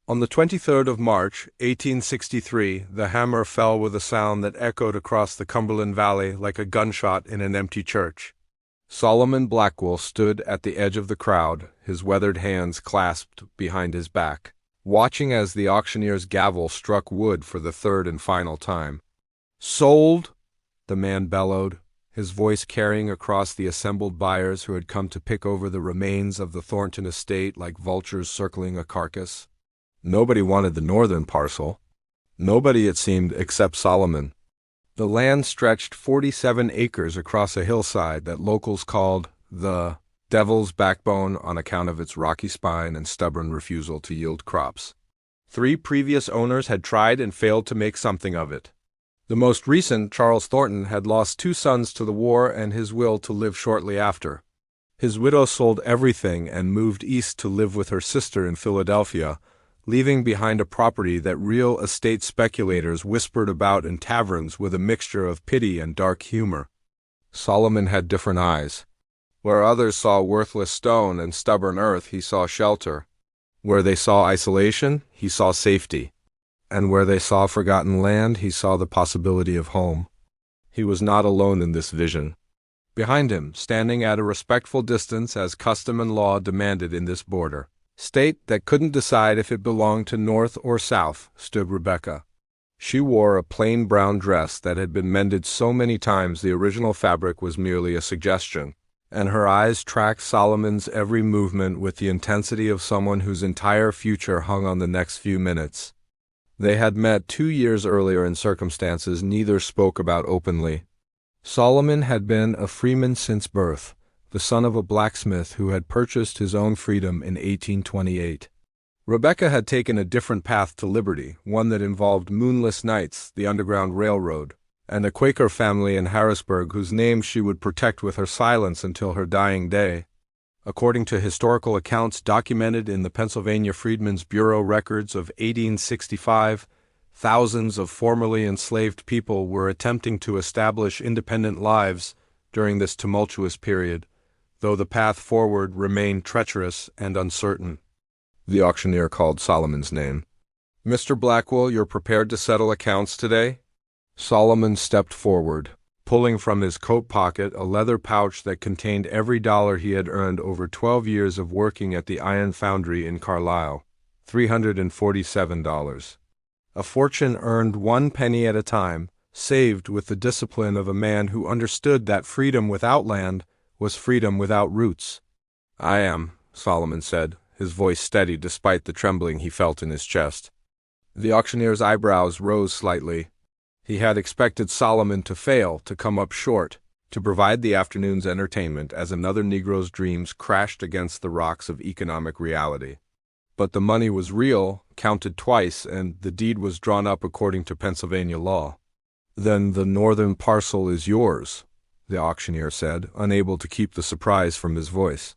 On the 23rd of March, 1863, the hammer fell with a sound that echoed across the Cumberland Valley like a gunshot in an empty church. Solomon Blackwell stood at the edge of the crowd, his weathered hands clasped behind his back, watching as the auctioneer's gavel struck wood for the third and final time. "Sold!" the man bellowed, his voice carrying across the assembled buyers who had come to pick over the remains of the Thornton estate like vultures circling a carcass. Nobody wanted the northern parcel. Nobody, it seemed, except Solomon. The land stretched 47 acres across a hillside that locals called the Devil's Backbone on account of its rocky spine and stubborn refusal to yield crops. 3 previous owners had tried and failed to make something of it. The most recent, Charles Thornton, had lost 2 sons to the war and his will to live shortly after. His widow sold everything and moved east to live with her sister in Philadelphia, leaving behind a property that real estate speculators whispered about in taverns with a mixture of pity and dark humor. Solomon had different eyes. Where others saw worthless stone and stubborn earth, he saw shelter. Where they saw isolation, he saw safety. And where they saw forgotten land, he saw the possibility of home. He was not alone in this vision. Behind him, standing at a respectful distance as custom and law demanded in this border state that couldn't decide if it belonged to North or South, stood Rebecca. She wore a plain brown dress that had been mended so many times the original fabric was merely a suggestion, and her eyes tracked Solomon's every movement with the intensity of someone whose entire future hung on the next few minutes. They had met 2 years earlier in circumstances neither spoke about openly. Solomon had been a freeman since birth, the son of a blacksmith who had purchased his own freedom in 1828. Rebecca had taken a different path to liberty, one that involved moonless nights, the Underground Railroad, and a Quaker family in Harrisburg whose name she would protect with her silence until her dying day. According to historical accounts documented in the Pennsylvania Freedmen's Bureau records of 1865, thousands of formerly enslaved people were attempting to establish independent lives during this tumultuous period, though the path forward remained treacherous and uncertain. The auctioneer called Solomon's name. "Mr. Blackwell, you're prepared to settle accounts today?" Solomon stepped forward, pulling from his coat pocket a leather pouch that contained every dollar he had earned over 12 years of working at the iron foundry in Carlisle, $347. A fortune earned 1 penny at a time, saved with the discipline of a man who understood that freedom without land was freedom without roots. "I am," Solomon said, his voice steady despite the trembling he felt in his chest. The auctioneer's eyebrows rose slightly. He had expected Solomon to fail, to come up short, to provide the afternoon's entertainment as another Negro's dreams crashed against the rocks of economic reality. But the money was real, counted twice, and the deed was drawn up according to Pennsylvania law. "Then the northern parcel is yours," the auctioneer said, unable to keep the surprise from his voice.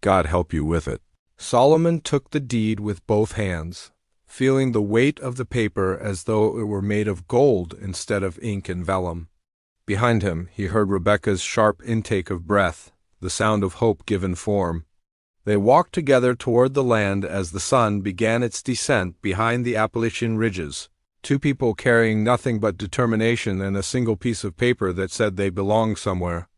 "God help you with it." Solomon took the deed with both hands, feeling the weight of the paper as though it were made of gold instead of ink and vellum. Behind him, he heard Rebecca's sharp intake of breath, the sound of hope given form. They walked together toward the land as the sun began its descent behind the Appalachian ridges, 2 people carrying nothing but determination and a single piece of paper that said they belonged somewhere.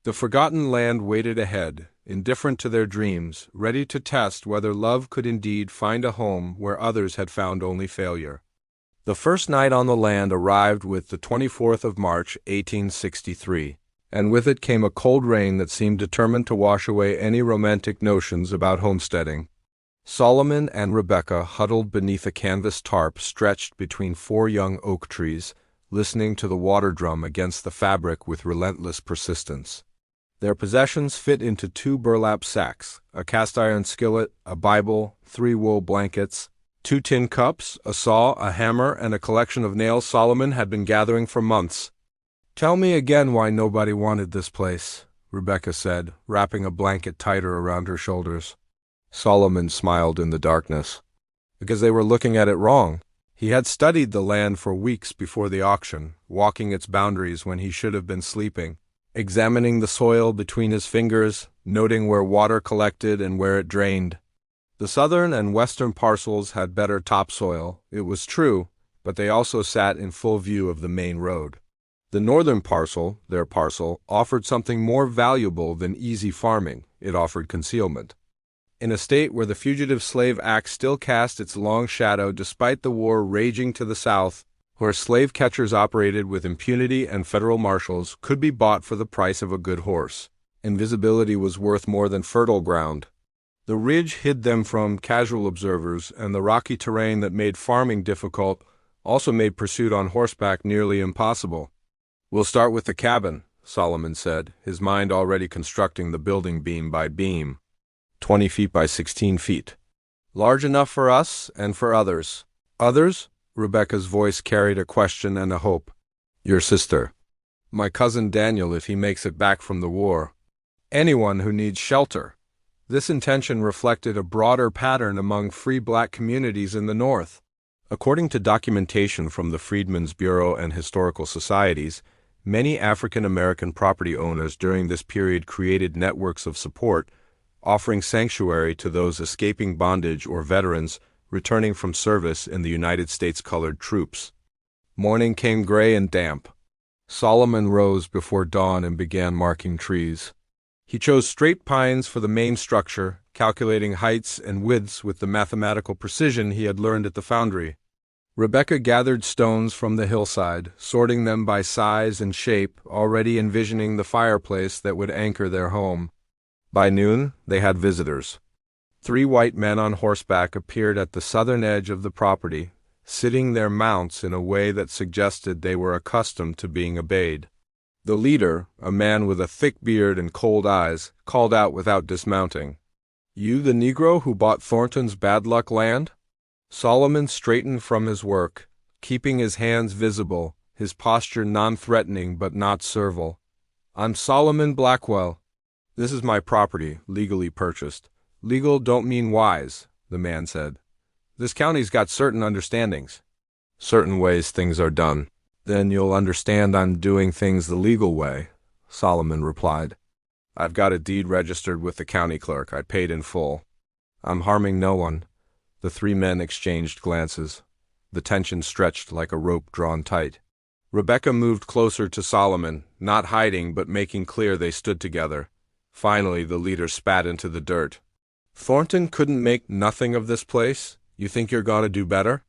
The forgotten land waited ahead, indifferent to their dreams, ready to test whether love could indeed find a home where others had found only failure. The first night on the land arrived with the 24th of March, 1863, and with it came a cold rain that seemed determined to wash away any romantic notions about homesteading. Solomon and Rebecca huddled beneath a canvas tarp stretched between 4 young oak trees, listening to the water drum against the fabric with relentless persistence. Their possessions fit into 2 burlap sacks, a cast-iron skillet, a Bible, 3 wool blankets, 2 tin cups, a saw, a hammer, and a collection of nails Solomon had been gathering for months. "Tell me again why nobody wanted this place," Rebecca said, wrapping a blanket tighter around her shoulders. Solomon smiled in the darkness. "Because they were looking at it wrong." He had studied the land for weeks before the auction, walking its boundaries when he should have been sleeping, examining the soil between his fingers, noting where water collected and where it drained. The southern and western parcels had better topsoil, it was true, but they also sat in full view of the main road. The northern parcel, their parcel, offered something more valuable than easy farming. It offered concealment. In a state where the Fugitive Slave Act still cast its long shadow despite the war raging to the south, where slave catchers operated with impunity and federal marshals could be bought for the price of a good horse, invisibility was worth more than fertile ground. The ridge hid them from casual observers, and the rocky terrain that made farming difficult also made pursuit on horseback nearly impossible. "We'll start with the cabin," Solomon said, his mind already constructing the building beam by beam. 20 feet by 16 feet. "Large enough for us and for others." "Others?" Rebecca's voice carried a question and a hope. "Your sister." "My cousin Daniel if he makes it back from the war." "Anyone who needs shelter." This intention reflected a broader pattern among free black communities in the North. According to documentation from the Freedmen's Bureau and Historical Societies, many African American property owners during this period created networks of support, offering sanctuary to those escaping bondage or veterans returning from service in the United States Colored Troops. Morning came gray and damp. Solomon rose before dawn and began marking trees. He chose straight pines for the main structure, calculating heights and widths with the mathematical precision he had learned at the foundry. Rebecca gathered stones from the hillside, sorting them by size and shape, already envisioning the fireplace that would anchor their home. By noon, they had visitors. 3 white men on horseback appeared at the southern edge of the property, sitting their mounts in a way that suggested they were accustomed to being obeyed. The leader, a man with a thick beard and cold eyes, called out without dismounting, "You the Negro who bought Thornton's bad luck land?" Solomon straightened from his work, keeping his hands visible, his posture non-threatening but not servile. "I'm Solomon Blackwell. This is my property, legally purchased." "Legal don't mean wise," the man said. "This county's got certain understandings." "Certain ways things are done." "Then you'll understand I'm doing things the legal way," Solomon replied. "I've got a deed registered with the county clerk. I paid in full. I'm harming no one." The 3 men exchanged glances. The tension stretched like a rope drawn tight. Rebecca moved closer to Solomon, not hiding but making clear they stood together. Finally, the leader spat into the dirt. "Thornton couldn't make nothing of this place? You think you're going to do better?"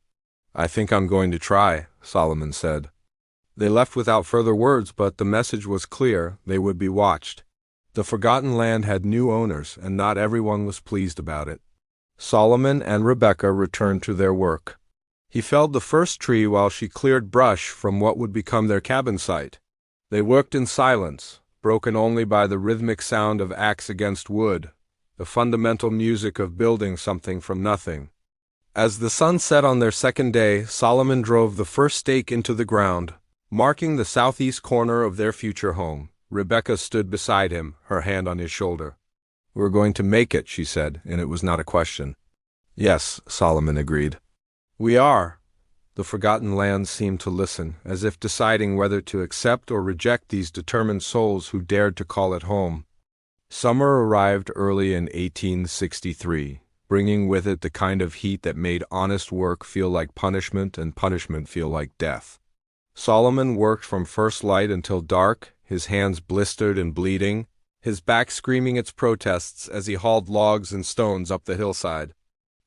"I think I'm going to try," Solomon said. They left without further words, but the message was clear: they would be watched. The forgotten land had new owners, and not everyone was pleased about it. Solomon and Rebecca returned to their work. He felled the first tree while she cleared brush from what would become their cabin site. They worked in silence, broken only by the rhythmic sound of axe against wood, the fundamental music of building something from nothing. As the sun set on their second day, Solomon drove the first stake into the ground, marking the southeast corner of their future home. Rebecca stood beside him, her hand on his shoulder. "We're going to make it," she said, and it was not a question. "Yes," Solomon agreed. "We are." The forgotten land seemed to listen, as if deciding whether to accept or reject these determined souls who dared to call it home. Summer arrived early in 1863, bringing with it the kind of heat that made honest work feel like punishment and punishment feel like death. Solomon worked from first light until dark, his hands blistered and bleeding, his back screaming its protests as he hauled logs and stones up the hillside.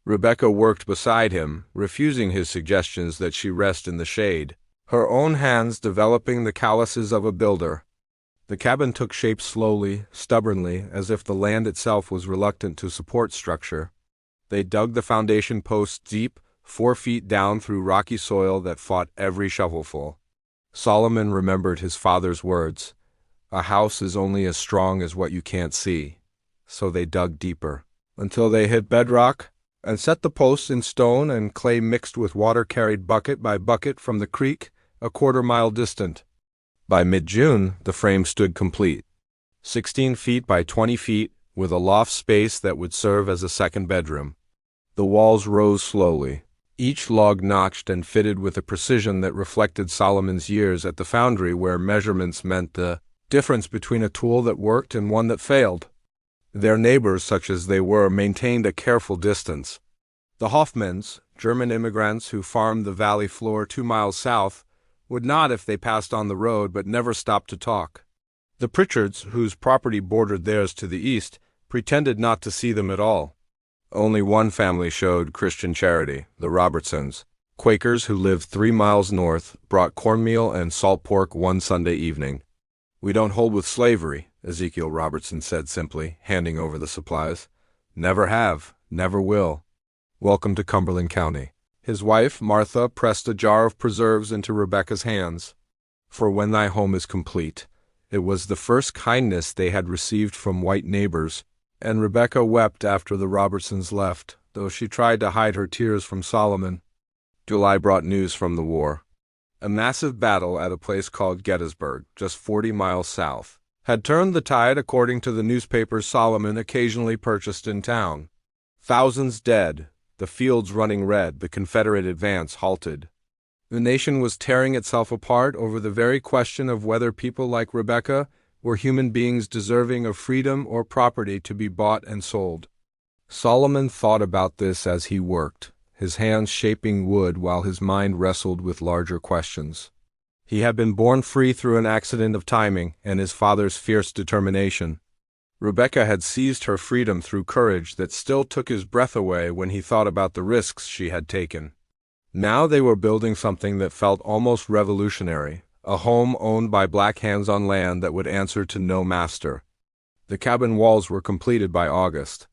Rebecca worked beside him, refusing his suggestions that she rest in the shade, her own hands developing the calluses of a builder. The cabin took shape slowly, stubbornly, as if the land itself was reluctant to support structure. They dug the foundation posts deep, 4 feet down through rocky soil that fought every shovelful. Solomon remembered his father's words, "A house is only as strong as what you can't see." So they dug deeper, until they hit bedrock, and set the posts in stone and clay mixed with water carried bucket by bucket from the creek, a quarter-mile distant. By mid-June, the frame stood complete, 16 feet by 20 feet, with a loft space that would serve as a second bedroom. The walls rose slowly, each log notched and fitted with a precision that reflected Solomon's years at the foundry, where measurements meant the difference between a tool that worked and one that failed. Their neighbors, such as they were, maintained a careful distance. The Hoffmans, German immigrants who farmed the valley floor 2 miles south, would nod if they passed on the road but never stopped to talk. The Pritchards, whose property bordered theirs to the east, pretended not to see them at all. Only one family showed Christian charity, the Robertsons. Quakers who lived 3 miles north brought cornmeal and salt pork one Sunday evening. "We don't hold with slavery," Ezekiel Robertson said simply, handing over the supplies. "Never have, never will. Welcome to Cumberland County." His wife, Martha, pressed a jar of preserves into Rebecca's hands. "For when thy home is complete." It was the first kindness they had received from white neighbors, and Rebecca wept after the Robertsons left, though she tried to hide her tears from Solomon. July brought news from the war. A massive battle at a place called Gettysburg, just 40 miles south, had turned the tide according to the newspapers Solomon occasionally purchased in town. Thousands dead, the fields running red, the Confederate advance halted. The nation was tearing itself apart over the very question of whether people like Rebecca were human beings deserving of freedom or property to be bought and sold. Solomon thought about this as he worked, his hands shaping wood while his mind wrestled with larger questions. He had been born free through an accident of timing and his father's fierce determination. Rebecca had seized her freedom through courage that still took his breath away when he thought about the risks she had taken. Now they were building something that felt almost revolutionary, a home owned by black hands on land that would answer to no master. The cabin walls were completed by August.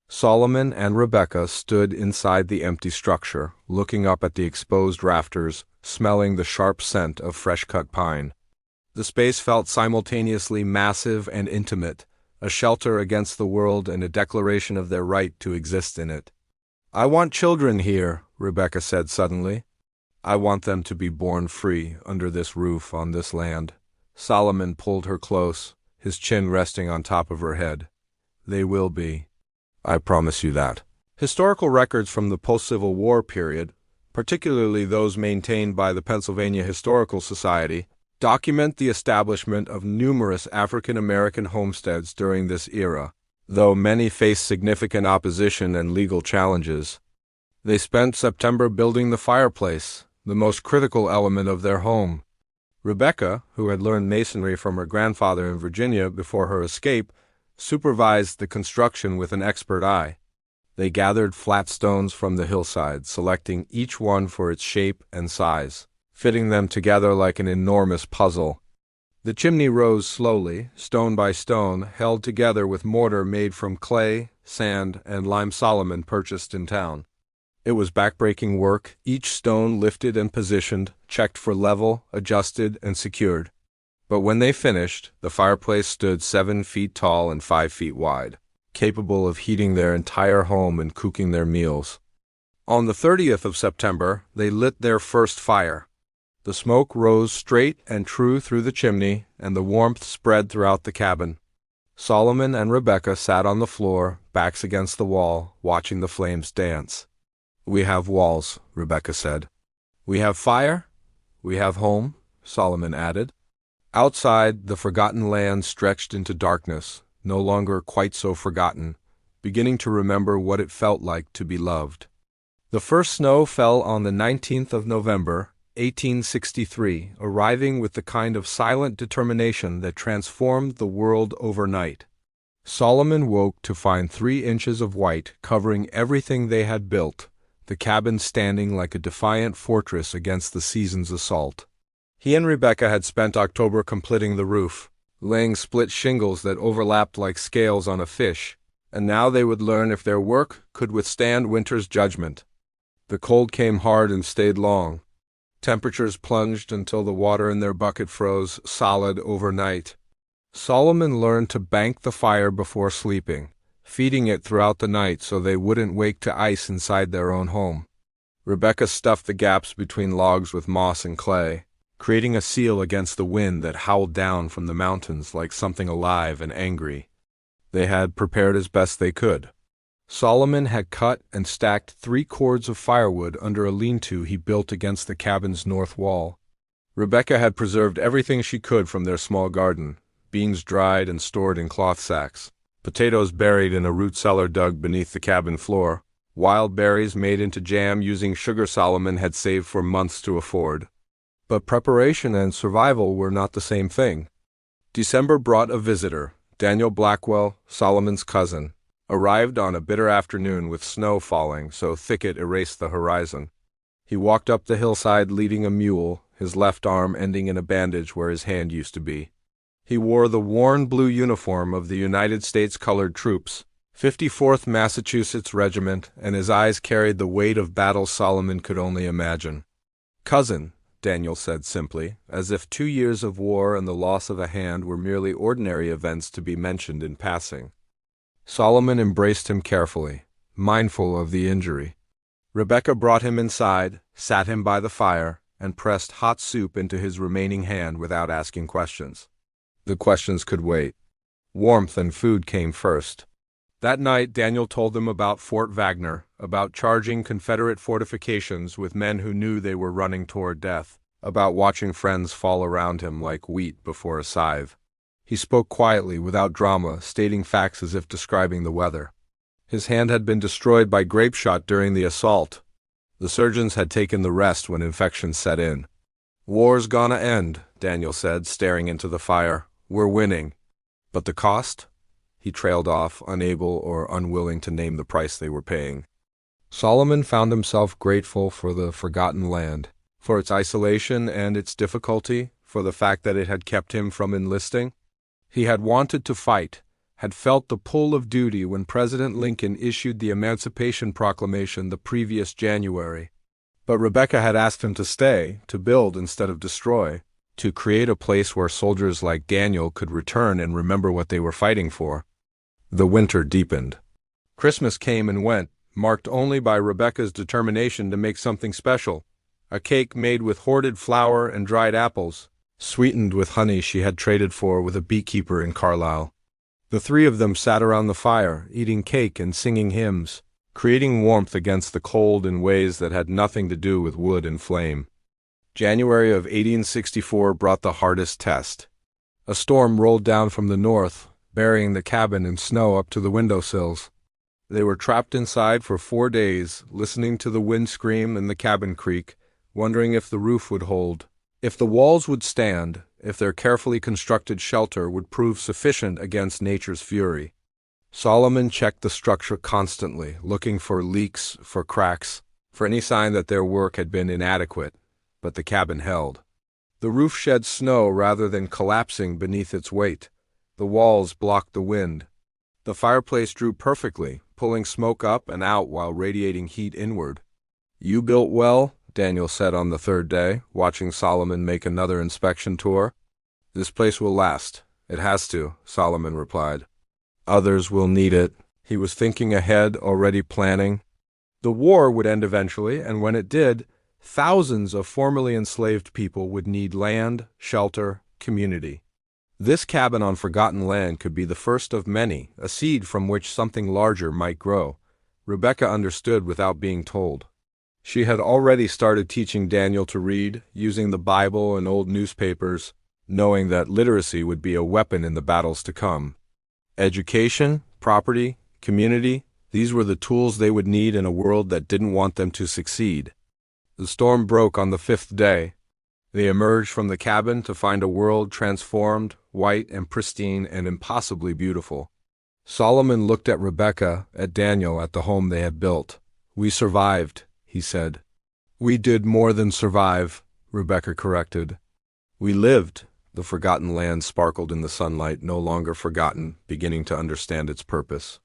Solomon and Rebecca stood inside the empty structure, looking up at the exposed rafters, smelling the sharp scent of fresh-cut pine. The space felt simultaneously massive and intimate, a shelter against the world and a declaration of their right to exist in it. "I want children here," Rebecca said suddenly. "I want them to be born free under this roof on this land." Solomon pulled her close, his chin resting on top of her head. "They will be. I promise you that." Historical records from the post-Civil War period, particularly those maintained by the Pennsylvania Historical Society, document the establishment of numerous African-American homesteads during this era, though many faced significant opposition and legal challenges. They spent September building the fireplace, the most critical element of their home. Rebecca, who had learned masonry from her grandfather in Virginia before her escape, supervised the construction with an expert eye. They gathered flat stones from the hillside, selecting each one for its shape and size, fitting them together like an enormous puzzle. The chimney rose slowly, stone by stone, held together with mortar made from clay, sand, and lime Solomon purchased in town. It was backbreaking work, each stone lifted and positioned, checked for level, adjusted, and secured. But when they finished, the fireplace stood 7 feet tall and 5 feet wide, capable of heating their entire home and cooking their meals. On the 30th of September, they lit their first fire. The smoke rose straight and true through the chimney, and the warmth spread throughout the cabin. Solomon and Rebecca sat on the floor, backs against the wall, watching the flames dance. "We have walls," Rebecca said. "We have fire, we have home," Solomon added. Outside, the forgotten land stretched into darkness, no longer quite so forgotten, beginning to remember what it felt like to be loved. The first snow fell on the 19th of November, 1863, arriving with the kind of silent determination that transformed the world overnight. Solomon woke to find 3 inches of white covering everything they had built, the cabin standing like a defiant fortress against the season's assault. He and Rebecca had spent October completing the roof, laying split shingles that overlapped like scales on a fish, and now they would learn if their work could withstand winter's judgment. The cold came hard and stayed long. Temperatures plunged until the water in their bucket froze solid overnight. Solomon learned to bank the fire before sleeping, feeding it throughout the night so they wouldn't wake to ice inside their own home. Rebecca stuffed the gaps between logs with moss and clay, creating a seal against the wind that howled down from the mountains like something alive and angry. They had prepared as best they could. Solomon had cut and stacked 3 cords of firewood under a lean-to he built against the cabin's north wall. Rebecca had preserved everything she could from their small garden, beans dried and stored in cloth sacks, potatoes buried in a root cellar dug beneath the cabin floor, wild berries made into jam using sugar Solomon had saved for months to afford. But preparation and survival were not the same thing. December brought a visitor. Daniel Blackwell, Solomon's cousin, arrived on a bitter afternoon with snow falling so thick it erased the horizon. He walked up the hillside leading a mule, his left arm ending in a bandage where his hand used to be. He wore the worn blue uniform of the United States Colored Troops, 54th Massachusetts Regiment, and his eyes carried the weight of battles Solomon could only imagine. "Cousin," Daniel said simply, as if 2 years of war and the loss of a hand were merely ordinary events to be mentioned in passing. Solomon embraced him carefully, mindful of the injury. Rebecca brought him inside, sat him by the fire, and pressed hot soup into his remaining hand without asking questions. The questions could wait. Warmth and food came first. That night Daniel told them about Fort Wagner, about charging Confederate fortifications with men who knew they were running toward death, about watching friends fall around him like wheat before a scythe. He spoke quietly, without drama, stating facts as if describing the weather. His hand had been destroyed by grape shot during the assault. The surgeons had taken the rest when infection set in. "War's gonna end," Daniel said, staring into the fire. "We're winning." "But the cost?" He trailed off, unable or unwilling to name the price they were paying. Solomon found himself grateful for the forgotten land, for its isolation and its difficulty, for the fact that it had kept him from enlisting. He had wanted to fight, had felt the pull of duty when President Lincoln issued the Emancipation Proclamation the previous January. But Rebecca had asked him to stay, to build instead of destroy, to create a place where soldiers like Daniel could return and remember what they were fighting for. The winter deepened. Christmas came and went, marked only by Rebecca's determination to make something special, a cake made with hoarded flour and dried apples, sweetened with honey she had traded for with a beekeeper in Carlisle. The three of them sat around the fire, eating cake and singing hymns, creating warmth against the cold in ways that had nothing to do with wood and flame. January of 1864 brought the hardest test. A storm rolled down from the north, burying the cabin in snow up to the windowsills. They were trapped inside for 4 days, listening to the wind scream and the cabin creak, wondering if the roof would hold, if the walls would stand, if their carefully constructed shelter would prove sufficient against nature's fury. Solomon checked the structure constantly, looking for leaks, for cracks, for any sign that their work had been inadequate, but the cabin held. The roof shed snow rather than collapsing beneath its weight. The walls blocked the wind. The fireplace drew perfectly, pulling smoke up and out while radiating heat inward. "You built well," Daniel said on the third day, watching Solomon make another inspection tour. "This place will last. It has to," Solomon replied. "Others will need it." He was thinking ahead, already planning. The war would end eventually, and when it did, thousands of formerly enslaved people would need land, shelter, community. This cabin on forgotten land could be the first of many, a seed from which something larger might grow. Rebecca understood without being told. She had already started teaching Daniel to read, using the Bible and old newspapers, knowing that literacy would be a weapon in the battles to come. Education, property, community, these were the tools they would need in a world that didn't want them to succeed. The storm broke on the 5th day. They emerged from the cabin to find a world transformed, white and pristine and impossibly beautiful. Solomon looked at Rebecca, at Daniel, at the home they had built. "We survived," he said. "We did more than survive," Rebecca corrected. "We lived." The forgotten land sparkled in the sunlight, no longer forgotten, beginning to understand its purpose.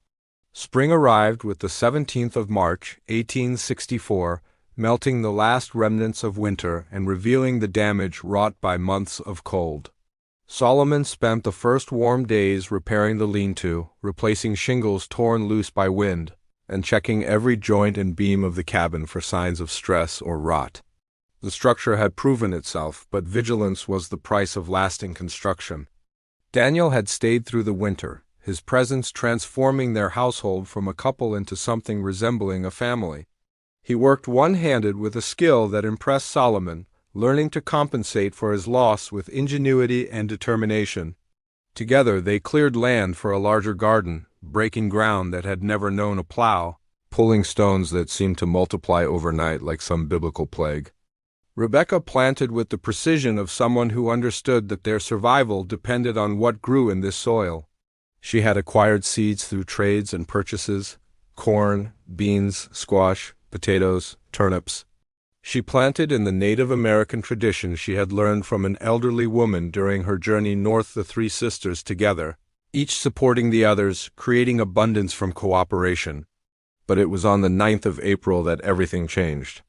Spring arrived with the 17th of March, 1864, melting the last remnants of winter and revealing the damage wrought by months of cold. Solomon spent the first warm days repairing the lean-to, replacing shingles torn loose by wind, and checking every joint and beam of the cabin for signs of stress or rot. The structure had proven itself, but vigilance was the price of lasting construction. Daniel had stayed through the winter, his presence transforming their household from a couple into something resembling a family. He worked one-handed with a skill that impressed Solomon, learning to compensate for his loss with ingenuity and determination. Together they cleared land for a larger garden, breaking ground that had never known a plow, pulling stones that seemed to multiply overnight like some biblical plague. Rebecca planted with the precision of someone who understood that their survival depended on what grew in this soil. She had acquired seeds through trades and purchases: corn, beans, squash, potatoes, turnips. She planted in the Native American tradition she had learned from an elderly woman during her journey north, the three sisters together, each supporting the others, creating abundance from cooperation. But it was on the 9th of April that everything changed.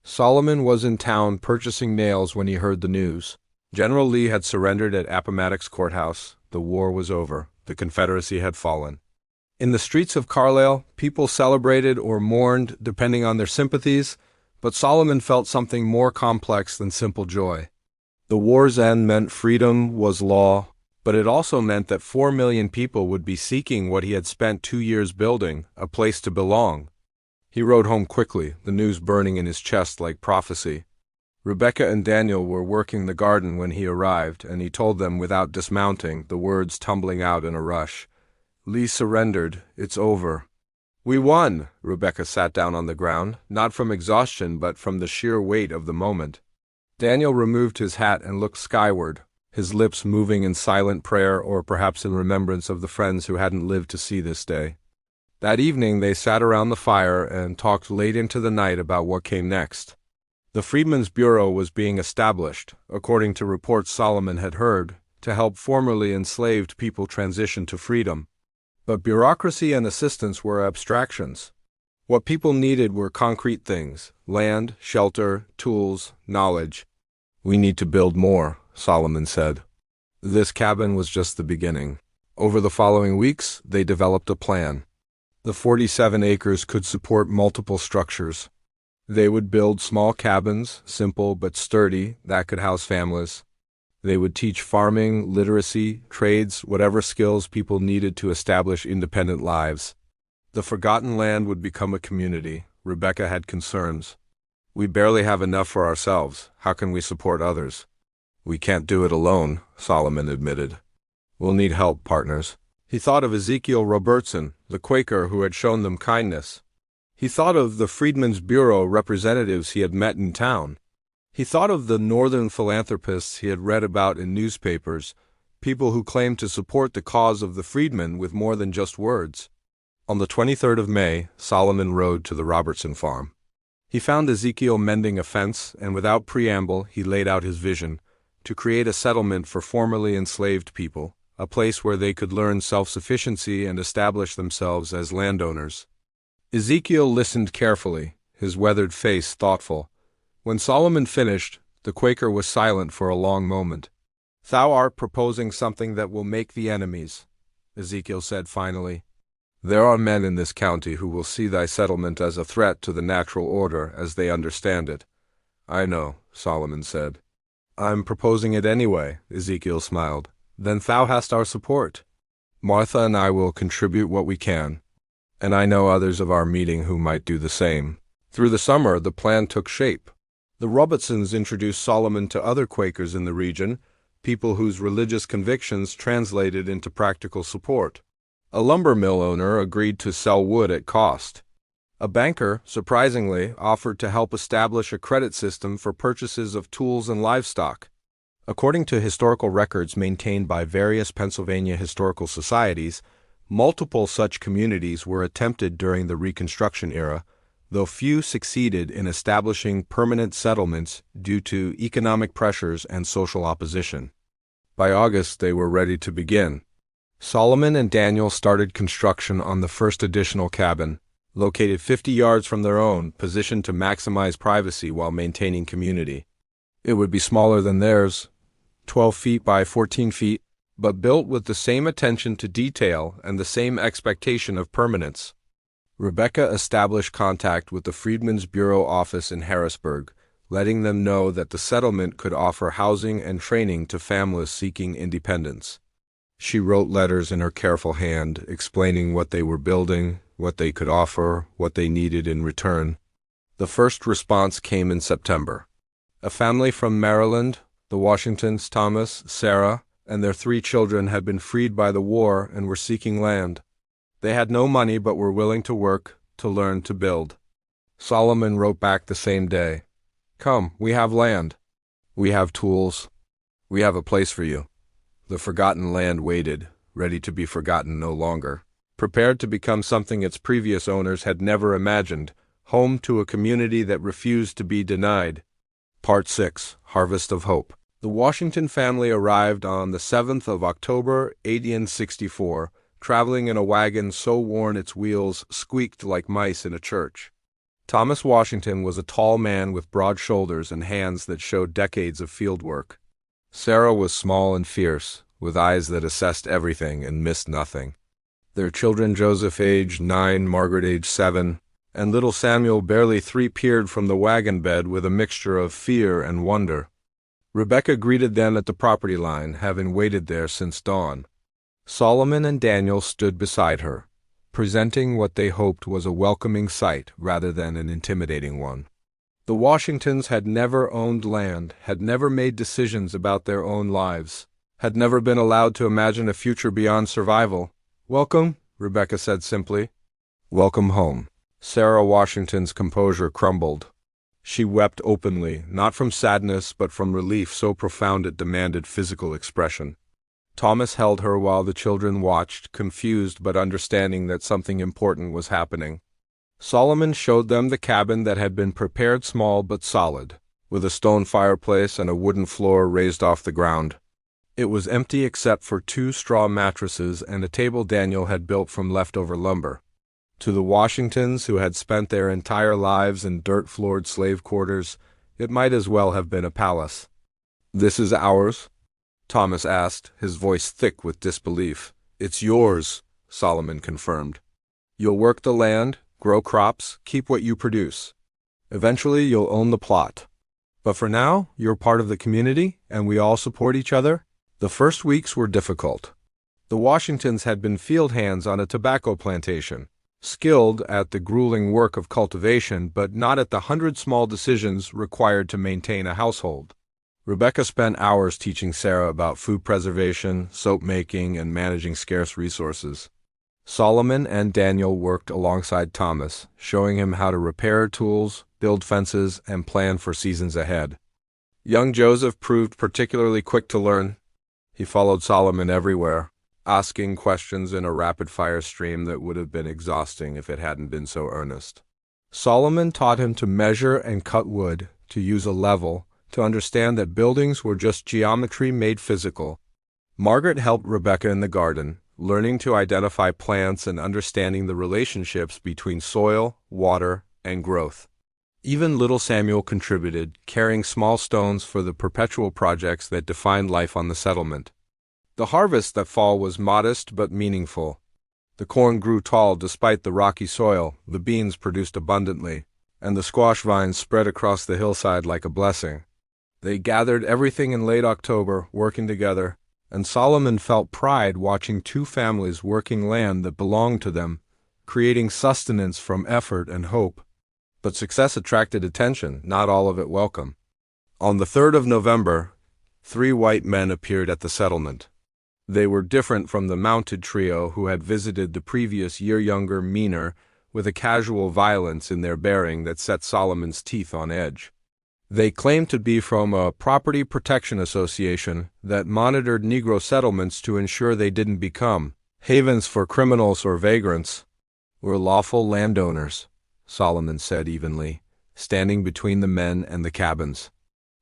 Solomon was in town purchasing nails when he heard the news. General Lee had surrendered at Appomattox Courthouse. The war was over. The Confederacy had fallen. In the streets of Carlisle, people celebrated or mourned, depending on their sympathies, but Solomon felt something more complex than simple joy. The war's end meant freedom was law, but it also meant that 4 million people would be seeking what he had spent 2 years building, a place to belong. He rode home quickly, the news burning in his chest like prophecy. Rebecca and Daniel were working the garden when he arrived, and he told them without dismounting, the words tumbling out in a rush. "Lee surrendered. It's over." "We won!" Rebecca sat down on the ground, not from exhaustion but from the sheer weight of the moment. Daniel removed his hat and looked skyward, his lips moving in silent prayer or perhaps in remembrance of the friends who hadn't lived to see this day. That evening they sat around the fire and talked late into the night about what came next. The Freedmen's Bureau was being established, according to reports Solomon had heard, to help formerly enslaved people transition to freedom. But bureaucracy and assistance were abstractions. What people needed were concrete things: land, shelter, tools, knowledge. "We need to build more," Solomon said. This cabin was just the beginning. Over the following weeks, they developed a plan. The 47 acres could support multiple structures. They would build small cabins, simple but sturdy, that could house families. They would teach farming, literacy, trades, whatever skills people needed to establish independent lives. The forgotten land would become a community. Rebecca had concerns. "We barely have enough for ourselves. How can we support others?" "We can't do it alone," Solomon admitted. "We'll need help, partners." He thought of Ezekiel Robertson, the Quaker who had shown them kindness. He thought of the Freedmen's Bureau representatives he had met in town. He thought of the northern philanthropists he had read about in newspapers, people who claimed to support the cause of the freedmen with more than just words. On the 23rd of May, Solomon rode to the Robertson farm. He found Ezekiel mending a fence, and without preamble he laid out his vision: to create a settlement for formerly enslaved people, a place where they could learn self-sufficiency and establish themselves as landowners. Ezekiel listened carefully, his weathered face thoughtful. When Solomon finished, the Quaker was silent for a long moment. "Thou art proposing something that will make the enemies," Ezekiel said finally. "There are men in this county who will see thy settlement as a threat to the natural order as they understand it." "I know," Solomon said. "I'm proposing it anyway," Ezekiel smiled. "Then thou hast our support. Martha and I will contribute what we can, and I know others of our meeting who might do the same." Through the summer, the plan took shape. The Robertsons introduced Solomon to other Quakers in the region, people whose religious convictions translated into practical support. A lumber mill owner agreed to sell wood at cost. A banker, surprisingly, offered to help establish a credit system for purchases of tools and livestock. According to historical records maintained by various Pennsylvania historical societies, multiple such communities were attempted during the Reconstruction era, though few succeeded in establishing permanent settlements due to economic pressures and social opposition. By August, they were ready to begin. Solomon and Daniel started construction on the first additional cabin, located 50 yards from their own, positioned to maximize privacy while maintaining community. It would be smaller than theirs, 12 feet by 14 feet, but built with the same attention to detail and the same expectation of permanence. Rebecca established contact with the Freedmen's Bureau office in Harrisburg, letting them know that the settlement could offer housing and training to families seeking independence. She wrote letters in her careful hand, explaining what they were building, what they could offer, what they needed in return. The first response came in September. A family from Maryland, the Washingtons, Thomas, Sarah, and their 3 children had been freed by the war and were seeking land. They had no money but were willing to work, to learn, to build. Solomon wrote back the same day, "Come, we have land. We have tools. We have a place for you." The forgotten land waited, ready to be forgotten no longer, prepared to become something its previous owners had never imagined, home to a community that refused to be denied. Part 6. Harvest of Hope. The Washington family arrived on the 7th of October, 1864, traveling in a wagon so worn its wheels squeaked like mice in a church. Thomas Washington was a tall man with broad shoulders and hands that showed decades of field work. Sarah was small and fierce, with eyes that assessed everything and missed nothing. Their children, Joseph aged 9, Margaret aged 7, and little Samuel, barely 3, peered from the wagon bed with a mixture of fear and wonder. Rebecca greeted them at the property line, having waited there since dawn. Solomon and Daniel stood beside her, presenting what they hoped was a welcoming sight rather than an intimidating one. The Washingtons had never owned land, had never made decisions about their own lives, had never been allowed to imagine a future beyond survival. "Welcome," Rebecca said simply. "Welcome home." Sarah Washington's composure crumbled. She wept openly, not from sadness but from relief so profound it demanded physical expression. Thomas held her while the children watched, confused but understanding that something important was happening. Solomon showed them the cabin that had been prepared, small but solid, with a stone fireplace and a wooden floor raised off the ground. It was empty except for 2 straw mattresses and a table Daniel had built from leftover lumber. To the Washingtons, who had spent their entire lives in dirt-floored slave quarters, it might as well have been a palace. "This is ours?" Thomas asked, his voice thick with disbelief. "It's yours," Solomon confirmed. "You'll work the land, grow crops, keep what you produce. Eventually you'll own the plot. But for now, you're part of the community, and we all support each other." The first weeks were difficult. The Washingtons had been field hands on a tobacco plantation, skilled at the grueling work of cultivation, but not at the 100 small decisions required to maintain a household. Rebecca spent hours teaching Sarah about food preservation, soap making, and managing scarce resources. Solomon and Daniel worked alongside Thomas, showing him how to repair tools, build fences, and plan for seasons ahead. Young Joseph proved particularly quick to learn. He followed Solomon everywhere, asking questions in a rapid-fire stream that would have been exhausting if it hadn't been so earnest. Solomon taught him to measure and cut wood, to use a level, to understand that buildings were just geometry made physical. Margaret helped Rebecca in the garden, learning to identify plants and understanding the relationships between soil, water, and growth. Even little Samuel contributed, carrying small stones for the perpetual projects that defined life on the settlement. The harvest that fall was modest but meaningful. The corn grew tall despite the rocky soil, the beans produced abundantly, and the squash vines spread across the hillside like a blessing. They gathered everything in late October, working together, and Solomon felt pride watching 2 families working land that belonged to them, creating sustenance from effort and hope. But success attracted attention, not all of it welcome. On the 3rd of November, 3 white men appeared at the settlement. They were different from the mounted trio who had visited the previous year, younger, meaner, with a casual violence in their bearing that set Solomon's teeth on edge. They claimed to be from a property protection association that monitored Negro settlements to ensure they didn't become havens for criminals or vagrants. "We're lawful landowners," Solomon said evenly, standing between the men and the cabins.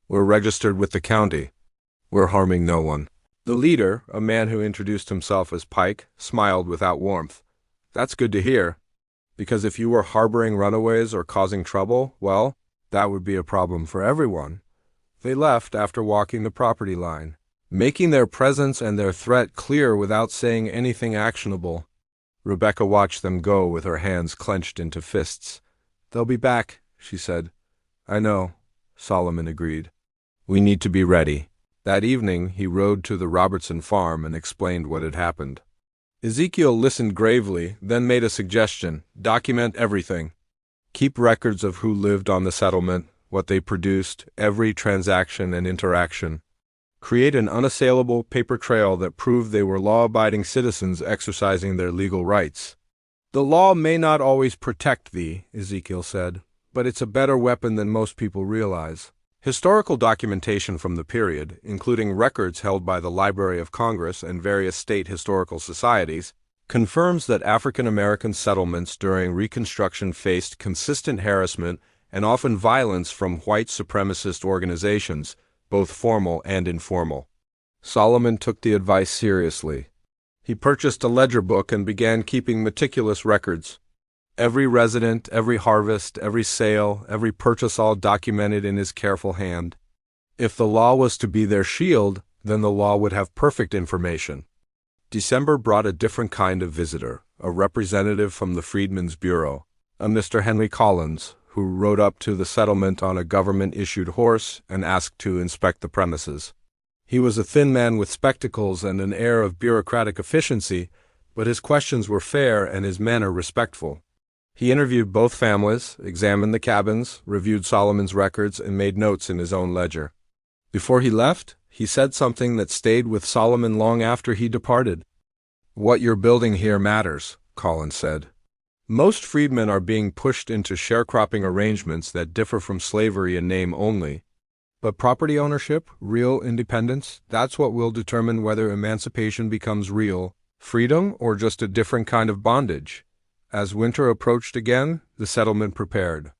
"We're registered with the county. We're harming no one." The leader, a man who introduced himself as Pike, smiled without warmth. "That's good to hear, because if you were harboring runaways or causing trouble, well, that would be a problem for everyone." They left after walking the property line, making their presence and their threat clear without saying anything actionable. Rebecca watched them go with her hands clenched into fists. "They'll be back," she said. "I know," Solomon agreed. "We need to be ready." That evening, he rode to the Robertson farm and explained what had happened. Ezekiel listened gravely, then made a suggestion: document everything. Keep records of who lived on the settlement, what they produced, every transaction and interaction. Create an unassailable paper trail that proved they were law-abiding citizens exercising their legal rights. "The law may not always protect thee," Ezekiel said, "but it's a better weapon than most people realize." Historical documentation from the period, including records held by the Library of Congress and various state historical societies, confirms that African American settlements during Reconstruction faced consistent harassment and often violence from white supremacist organizations, both formal and informal. Solomon took the advice seriously. He purchased a ledger book and began keeping meticulous records. Every resident, every harvest, every sale, every purchase, all documented in his careful hand. If the law was to be their shield, then the law would have perfect information. December brought a different kind of visitor, a representative from the Freedmen's Bureau, a Mr. Henry Collins, who rode up to the settlement on a government-issued horse and asked to inspect the premises. He was a thin man with spectacles and an air of bureaucratic efficiency, but his questions were fair and his manner respectful. He interviewed both families, examined the cabins, reviewed Solomon's records, and made notes in his own ledger. Before he left, he said something that stayed with Solomon long after he departed. "What you're building here matters," Collins said. "Most freedmen are being pushed into sharecropping arrangements that differ from slavery in name only. But property ownership, real independence, that's what will determine whether emancipation becomes real freedom or just a different kind of bondage." As winter approached again, the settlement prepared.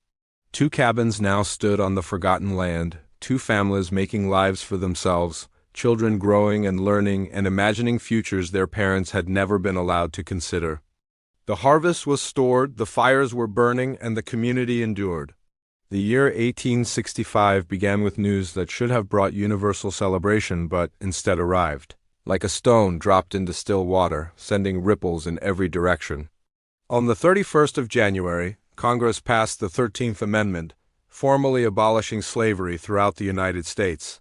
2 cabins now stood on the forgotten land, 2 families making lives for themselves, children growing and learning and imagining futures their parents had never been allowed to consider. The harvest was stored, the fires were burning, and the community endured. The year 1865 began with news that should have brought universal celebration but instead arrived, like a stone dropped into still water, sending ripples in every direction. On the 31st of January, Congress passed the 13th Amendment, formally abolishing slavery throughout the United States.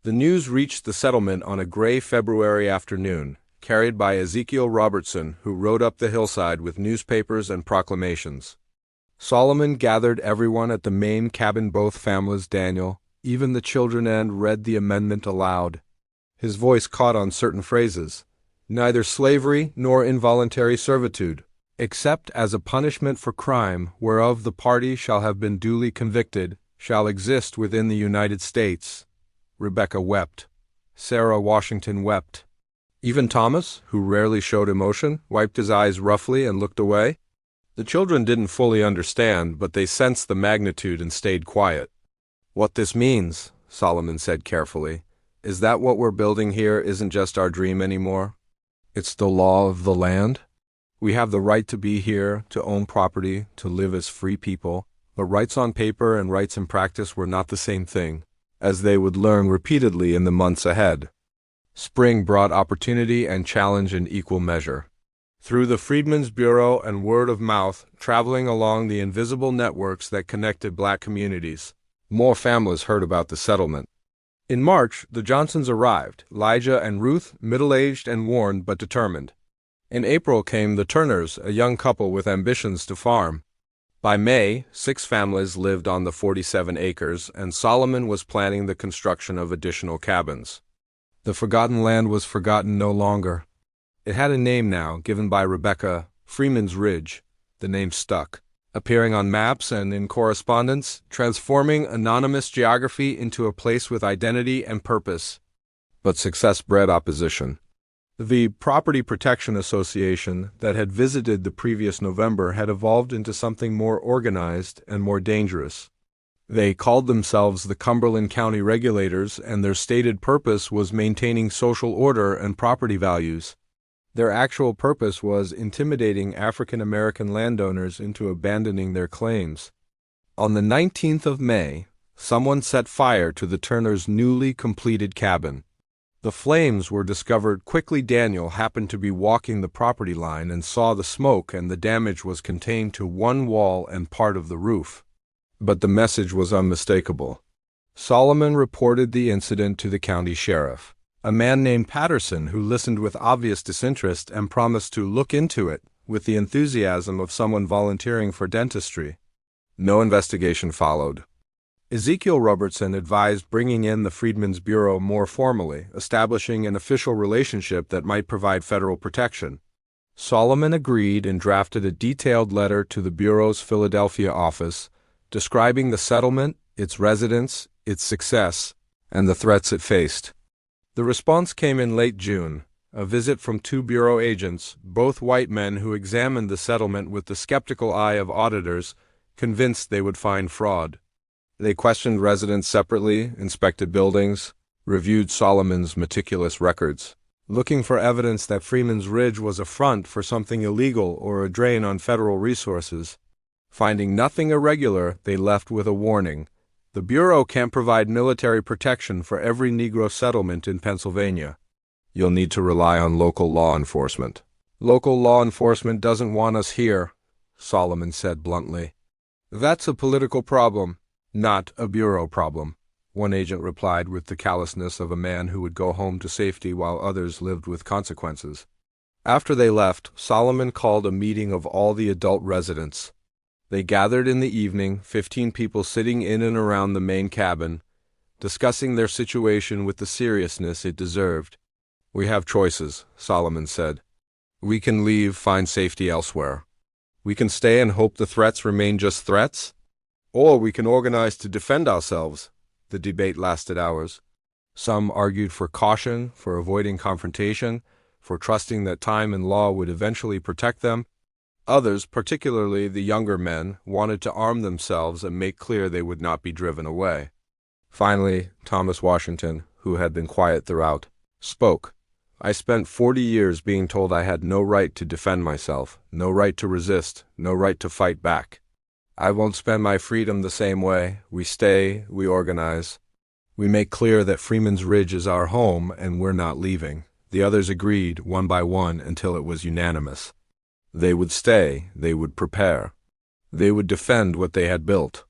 The news reached the settlement on a gray February afternoon, carried by Ezekiel Robertson, who rode up the hillside with newspapers and proclamations. Solomon gathered everyone at the main cabin, both families, Daniel, even the children, and read the amendment aloud. His voice caught on certain phrases. "Neither slavery nor involuntary servitude, except as a punishment for crime whereof the party shall have been duly convicted, shall exist within the United States." Rebecca wept. Sarah Washington wept. Even Thomas, who rarely showed emotion, wiped his eyes roughly and looked away. The children didn't fully understand, but they sensed the magnitude and stayed quiet. "What this means," Solomon said carefully, "is that what we're building here isn't just our dream anymore. It's the law of the land. We have the right to be here, to own property, to live as free people, but rights on paper and rights in practice were not the same thing, as they would learn repeatedly in the months ahead." Spring brought opportunity and challenge in equal measure. Through the Freedmen's Bureau and word of mouth, traveling along the invisible networks that connected black communities, more families heard about the settlement. In March, the Johnsons arrived, Elijah and Ruth, middle-aged and worn but determined. In April came the Turners, a young couple with ambitions to farm. By May, 6 families lived on the 47 acres, and Solomon was planning the construction of additional cabins. The forgotten land was forgotten no longer. It had a name now, given by Rebecca, Freeman's Ridge. The name stuck, appearing on maps and in correspondence, transforming anonymous geography into a place with identity and purpose. But success bred opposition. The Property Protection Association that had visited the previous November had evolved into something more organized and more dangerous. They called themselves the Cumberland County Regulators, and their stated purpose was maintaining social order and property values. Their actual purpose was intimidating African American landowners into abandoning their claims. On the 19th of May, someone set fire to the Turners' newly completed cabin. The flames were discovered quickly. Daniel happened to be walking the property line and saw the smoke, and the damage was contained to one wall and part of the roof. But the message was unmistakable. Solomon reported the incident to the county sheriff, a man named Patterson, who listened with obvious disinterest and promised to look into it with the enthusiasm of someone volunteering for dentistry. No investigation followed. Ezekiel Robertson advised bringing in the Freedmen's Bureau more formally, establishing an official relationship that might provide federal protection. Solomon agreed and drafted a detailed letter to the Bureau's Philadelphia office, describing the settlement, its residents, its success, and the threats it faced. The response came in late June, a visit from two Bureau agents, both white men who examined the settlement with the skeptical eye of auditors, convinced they would find fraud. They questioned residents separately, inspected buildings, reviewed Solomon's meticulous records, looking for evidence that Freeman's Ridge was a front for something illegal or a drain on federal resources. Finding nothing irregular, they left with a warning. The Bureau can't provide military protection for every Negro settlement in Pennsylvania. You'll need to rely on local law enforcement. Local law enforcement doesn't want us here, Solomon said bluntly. That's a political problem, not a Bureau problem, one agent replied with the callousness of a man who would go home to safety while others lived with consequences. After they left, Solomon called a meeting of all the adult residents. They gathered in the evening, 15 people sitting in and around the main cabin, discussing their situation with the seriousness it deserved. We have choices, Solomon said. We can leave, find safety elsewhere. We can stay and hope the threats remain just threats. Or we can organize to defend ourselves. The debate lasted hours. Some argued for caution, for avoiding confrontation, for trusting that time and law would eventually protect them. Others, particularly the younger men, wanted to arm themselves and make clear they would not be driven away. Finally, Thomas Washington, who had been quiet throughout, spoke. I spent 40 years being told I had no right to defend myself, no right to resist, no right to fight back. I won't spend my freedom the same way. We stay, we organize. We make clear that Freeman's Ridge is our home and we're not leaving. The others agreed, one by one, until it was unanimous. They would stay, they would prepare. They would defend what they had built.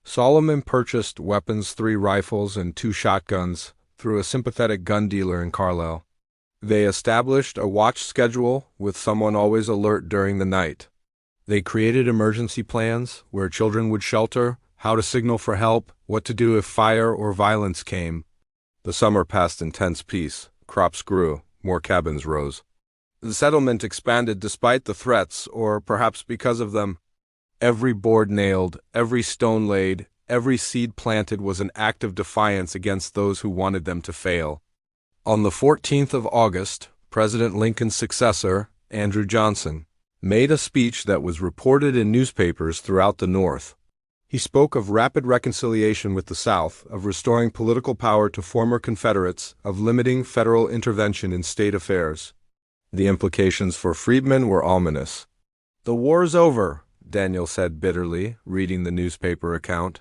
Solomon purchased weapons, 3 rifles and 2 shotguns, through a sympathetic gun dealer in Carlisle. They established a watch schedule with someone always alert during the night. They created emergency plans, where children would shelter, how to signal for help, what to do if fire or violence came. The summer passed in tense peace. Crops grew, more cabins rose. The settlement expanded despite the threats, or perhaps because of them. Every board nailed, every stone laid, every seed planted was an act of defiance against those who wanted them to fail. On the 14th of August, President Lincoln's successor, Andrew Johnson, made a speech that was reported in newspapers throughout the North. He spoke of rapid reconciliation with the South, of restoring political power to former Confederates, of limiting federal intervention in state affairs. The implications for freedmen were ominous. "The war's over," Daniel said bitterly, reading the newspaper account.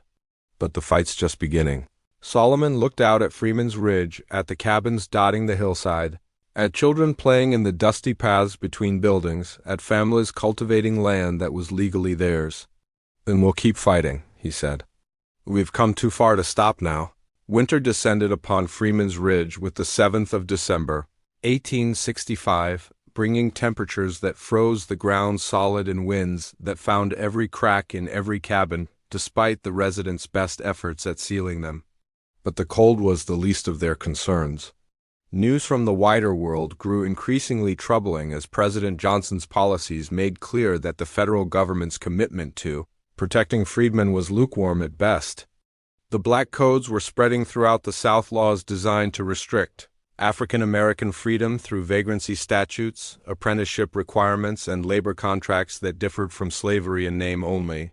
But the fight's just beginning. Solomon looked out at Freeman's Ridge, at the cabins dotting the hillside, at children playing in the dusty paths between buildings, at families cultivating land that was legally theirs. "Then we'll keep fighting," he said. "We've come too far to stop now." Winter descended upon Freeman's Ridge with the 7th of December, 1865, bringing temperatures that froze the ground solid and winds that found every crack in every cabin, despite the residents' best efforts at sealing them. But the cold was the least of their concerns. News from the wider world grew increasingly troubling as President Johnson's policies made clear that the federal government's commitment to protecting freedmen was lukewarm at best. The black codes were spreading throughout the South, laws designed to restrict African American freedom through vagrancy statutes, apprenticeship requirements, and labor contracts that differed from slavery in name only.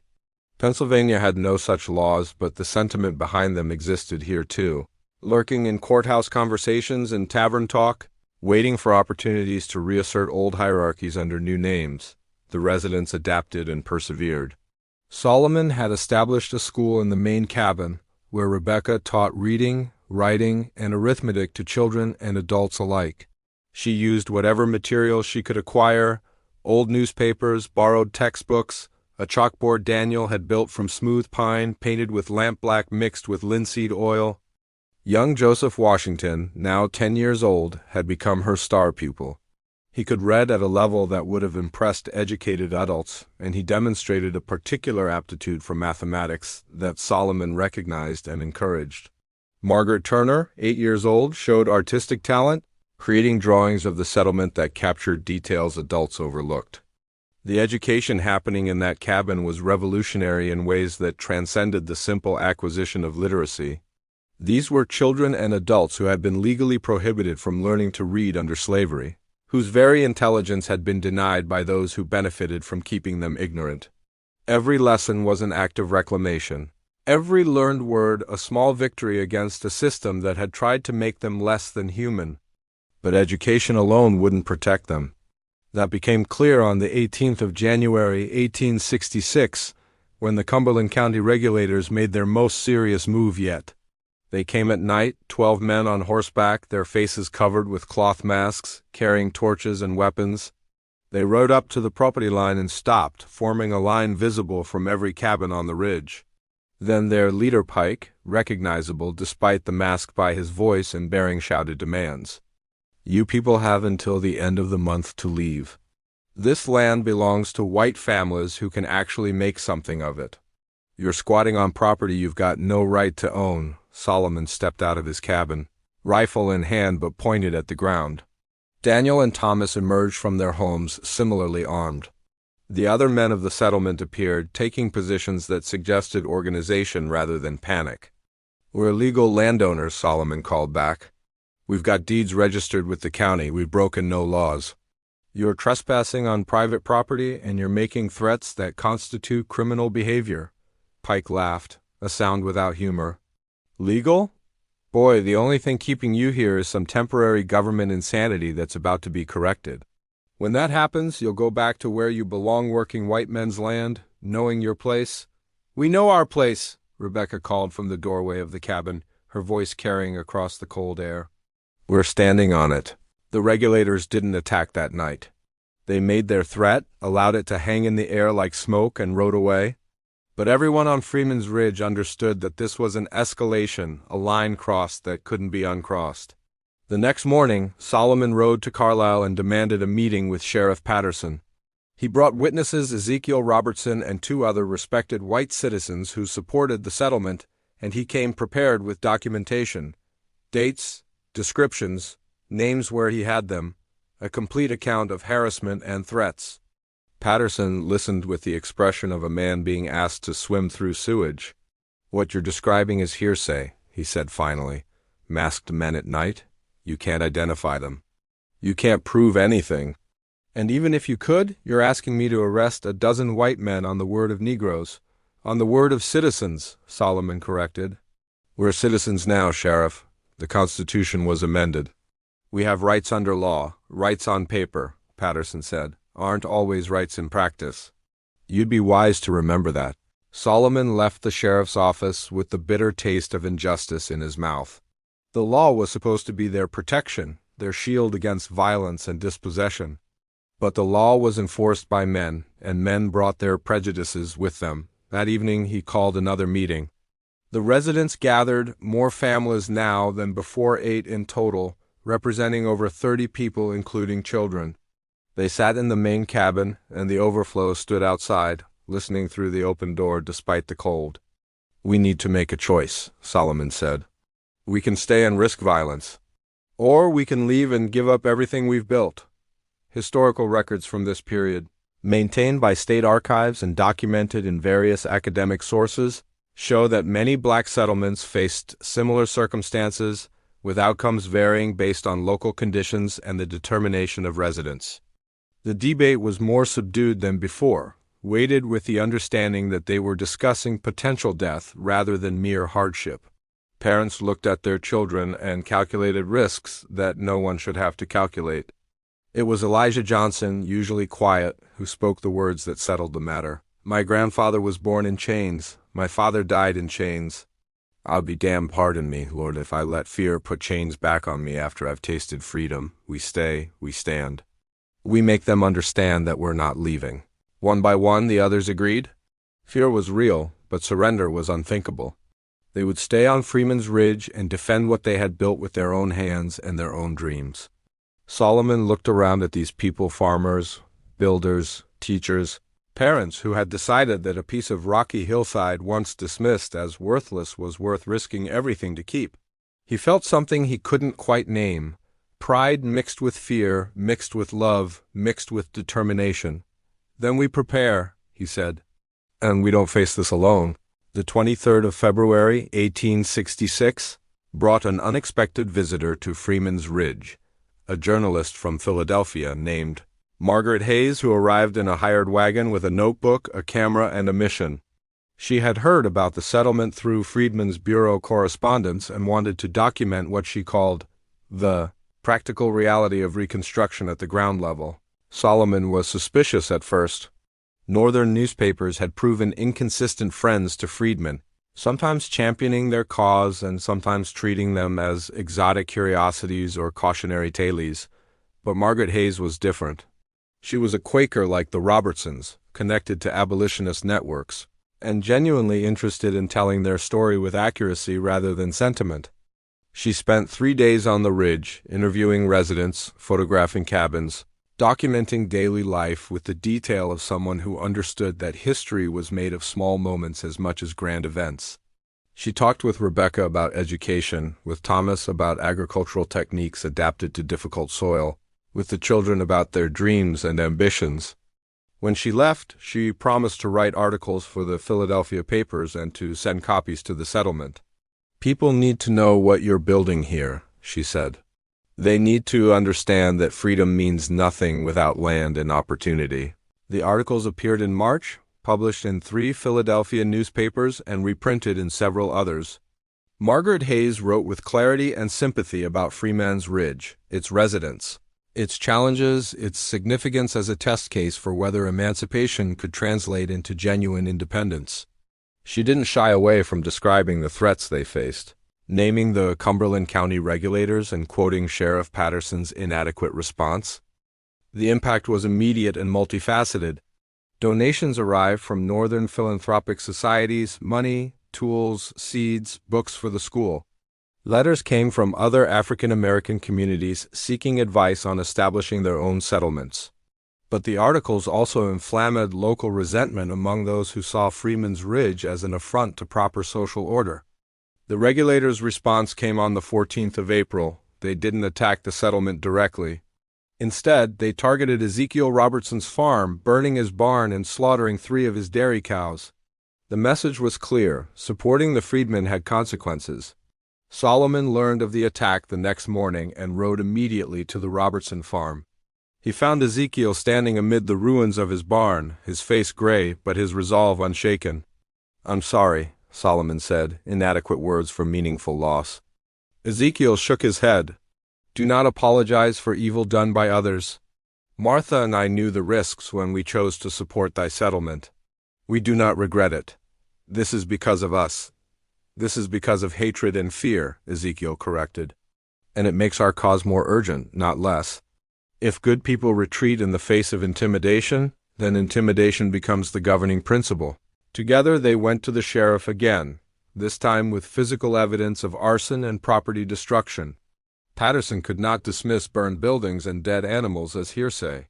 Pennsylvania had no such laws, but the sentiment behind them existed here too. Lurking in courthouse conversations and tavern talk, waiting for opportunities to reassert old hierarchies under new names, the residents adapted and persevered. Solomon had established a school in the main cabin, where Rebecca taught reading, writing, and arithmetic to children and adults alike. She used whatever materials she could acquire, old newspapers, borrowed textbooks, a chalkboard Daniel had built from smooth pine painted with lampblack mixed with linseed oil. Young Joseph Washington, now 10 years old, had become her star pupil. He could read at a level that would have impressed educated adults, and he demonstrated a particular aptitude for mathematics that Solomon recognized and encouraged. Margaret Turner, 8 years old, showed artistic talent. creating drawings of the settlement that captured details adults overlooked. The education happening in that cabin was revolutionary in ways that transcended the simple acquisition of literacy. These were children and adults who had been legally prohibited from learning to read under slavery, whose very intelligence had been denied by those who benefited from keeping them ignorant. Every lesson was an act of reclamation. Every learned word a small victory against a system that had tried to make them less than human. But education alone wouldn't protect them. That became clear on the 18th of January, 1866, when the Cumberland County regulators made their most serious move yet. They came at night, 12 men on horseback, their faces covered with cloth masks, carrying torches and weapons. They rode up to the property line and stopped, forming a line visible from every cabin on the ridge. Then their leader, Pike, recognizable despite the mask by his voice and bearing shouted demands. "You people have until the end of the month to leave. This land belongs to white families who can actually make something of it. You're squatting on property you've got no right to own." Solomon stepped out of his cabin, rifle in hand but pointed at the ground. Daniel and Thomas emerged from their homes similarly armed. The other men of the settlement appeared, taking positions that suggested organization rather than panic. "We're legal landowners," Solomon called back. "We've got deeds registered with the county. We've broken no laws. You're trespassing on private property and you're making threats that constitute criminal behavior." Pike laughed, a sound without humor. "Legal? Boy, the only thing keeping you here is some temporary government insanity that's about to be corrected. When that happens, you'll go back to where you belong, working white men's land, knowing your place." "We know our place," Rebecca called from the doorway of the cabin, her voice carrying across the cold air. "We're standing on it." The regulators didn't attack that night. They made their threat, allowed it to hang in the air like smoke, and rode away. But everyone on Freeman's Ridge understood that this was an escalation, a line crossed that couldn't be uncrossed. The next morning, Solomon rode to Carlisle and demanded a meeting with Sheriff Patterson. He brought witnesses Ezekiel Robertson and 2 other respected white citizens who supported the settlement, and he came prepared with documentation, dates, descriptions, names where he had them, a complete account of harassment and threats. Patterson listened with the expression of a man being asked to swim through sewage. "What you're describing is hearsay," he said finally. "Masked men at night? You can't identify them. You can't prove anything. And even if you could, you're asking me to arrest a dozen white men on the word of Negroes." "On the word of citizens," Solomon corrected. "We're citizens now, Sheriff. The Constitution was amended." "We have rights under law, rights on paper," Patterson said. "Aren't always rights in practice. You'd be wise to remember that." Solomon left the sheriff's office with the bitter taste of injustice in his mouth. The law was supposed to be their protection, their shield against violence and dispossession. But the law was enforced by men, and men brought their prejudices with them. That evening he called another meeting. The residents gathered, more families now than before, 8 in total, representing over 30 people including children. They sat in the main cabin, and the overflow stood outside, listening through the open door despite the cold. "We need to make a choice," Solomon said. "We can stay and risk violence, or we can leave and give up everything we've built." Historical records from this period, maintained by state archives and documented in various academic sources, show that many black settlements faced similar circumstances, with outcomes varying based on local conditions and the determination of residents. The debate was more subdued than before, weighted with the understanding that they were discussing potential death rather than mere hardship. Parents looked at their children and calculated risks that no one should have to calculate. It was Elijah Johnson, usually quiet, who spoke the words that settled the matter. "My grandfather was born in chains. My father died in chains. I'll be damned, pardon me, Lord, if I let fear put chains back on me after I've tasted freedom. We stay, we stand. We make them understand that we're not leaving." One by one, the others agreed. Fear was real, but surrender was unthinkable. They would stay on Freeman's Ridge and defend what they had built with their own hands and their own dreams. Solomon looked around at these people, farmers, builders, teachers, parents who had decided that a piece of rocky hillside once dismissed as worthless was worth risking everything to keep. He felt something he couldn't quite name, Pride mixed with fear, mixed with love, mixed with determination. Then we prepare, he said. And we don't face this alone. The 23rd of February, 1866, brought an unexpected visitor to Freeman's Ridge, a journalist from Philadelphia named Margaret Hayes, who arrived in a hired wagon with a notebook, a camera, and a mission. She had heard about the settlement through Freedman's bureau correspondence and wanted to document what she called the practical reality of Reconstruction at the ground level. Solomon was suspicious at first. Northern newspapers had proven inconsistent friends to freedmen, sometimes championing their cause and sometimes treating them as exotic curiosities or cautionary tales. But Margaret Hayes was different. She was a Quaker like the Robertsons, connected to abolitionist networks, and genuinely interested in telling their story with accuracy rather than sentiment. She spent 3 days on the ridge, interviewing residents, photographing cabins, documenting daily life with the detail of someone who understood that history was made of small moments as much as grand events. She talked with Rebecca about education, with Thomas about agricultural techniques adapted to difficult soil, with the children about their dreams and ambitions. When she left, she promised to write articles for the Philadelphia papers and to send copies to the settlement. "People need to know what you're building here," she said. "They need to understand that freedom means nothing without land and opportunity." The articles appeared in March, published in 3 Philadelphia newspapers and reprinted in several others. Margaret Hayes wrote with clarity and sympathy about Freeman's Ridge, its residents, its challenges, its significance as a test case for whether emancipation could translate into genuine independence. She didn't shy away from describing the threats they faced, naming the Cumberland County regulators and quoting Sheriff Patterson's inadequate response. The impact was immediate and multifaceted. Donations arrived from northern philanthropic societies, money, tools, seeds, books for the school. Letters came from other African American communities seeking advice on establishing their own settlements. But the articles also inflamed local resentment among those who saw Freeman's Ridge as an affront to proper social order. The regulators' response came on the 14th of April. They didn't attack the settlement directly. Instead, they targeted Ezekiel Robertson's farm, burning his barn and slaughtering 3 of his dairy cows. The message was clear: supporting the freedmen had consequences. Solomon learned of the attack the next morning and rode immediately to the Robertson farm. He found Ezekiel standing amid the ruins of his barn, his face gray, but his resolve unshaken. "I'm sorry," Solomon said, inadequate words for meaningful loss. Ezekiel shook his head. "Do not apologize for evil done by others. Martha and I knew the risks when we chose to support thy settlement. We do not regret it. This is because of us. This is because of hatred and fear," Ezekiel corrected. "And it makes our cause more urgent, not less. If good people retreat in the face of intimidation, then intimidation becomes the governing principle." Together they went to the sheriff again, this time with physical evidence of arson and property destruction. Patterson could not dismiss burned buildings and dead animals as hearsay.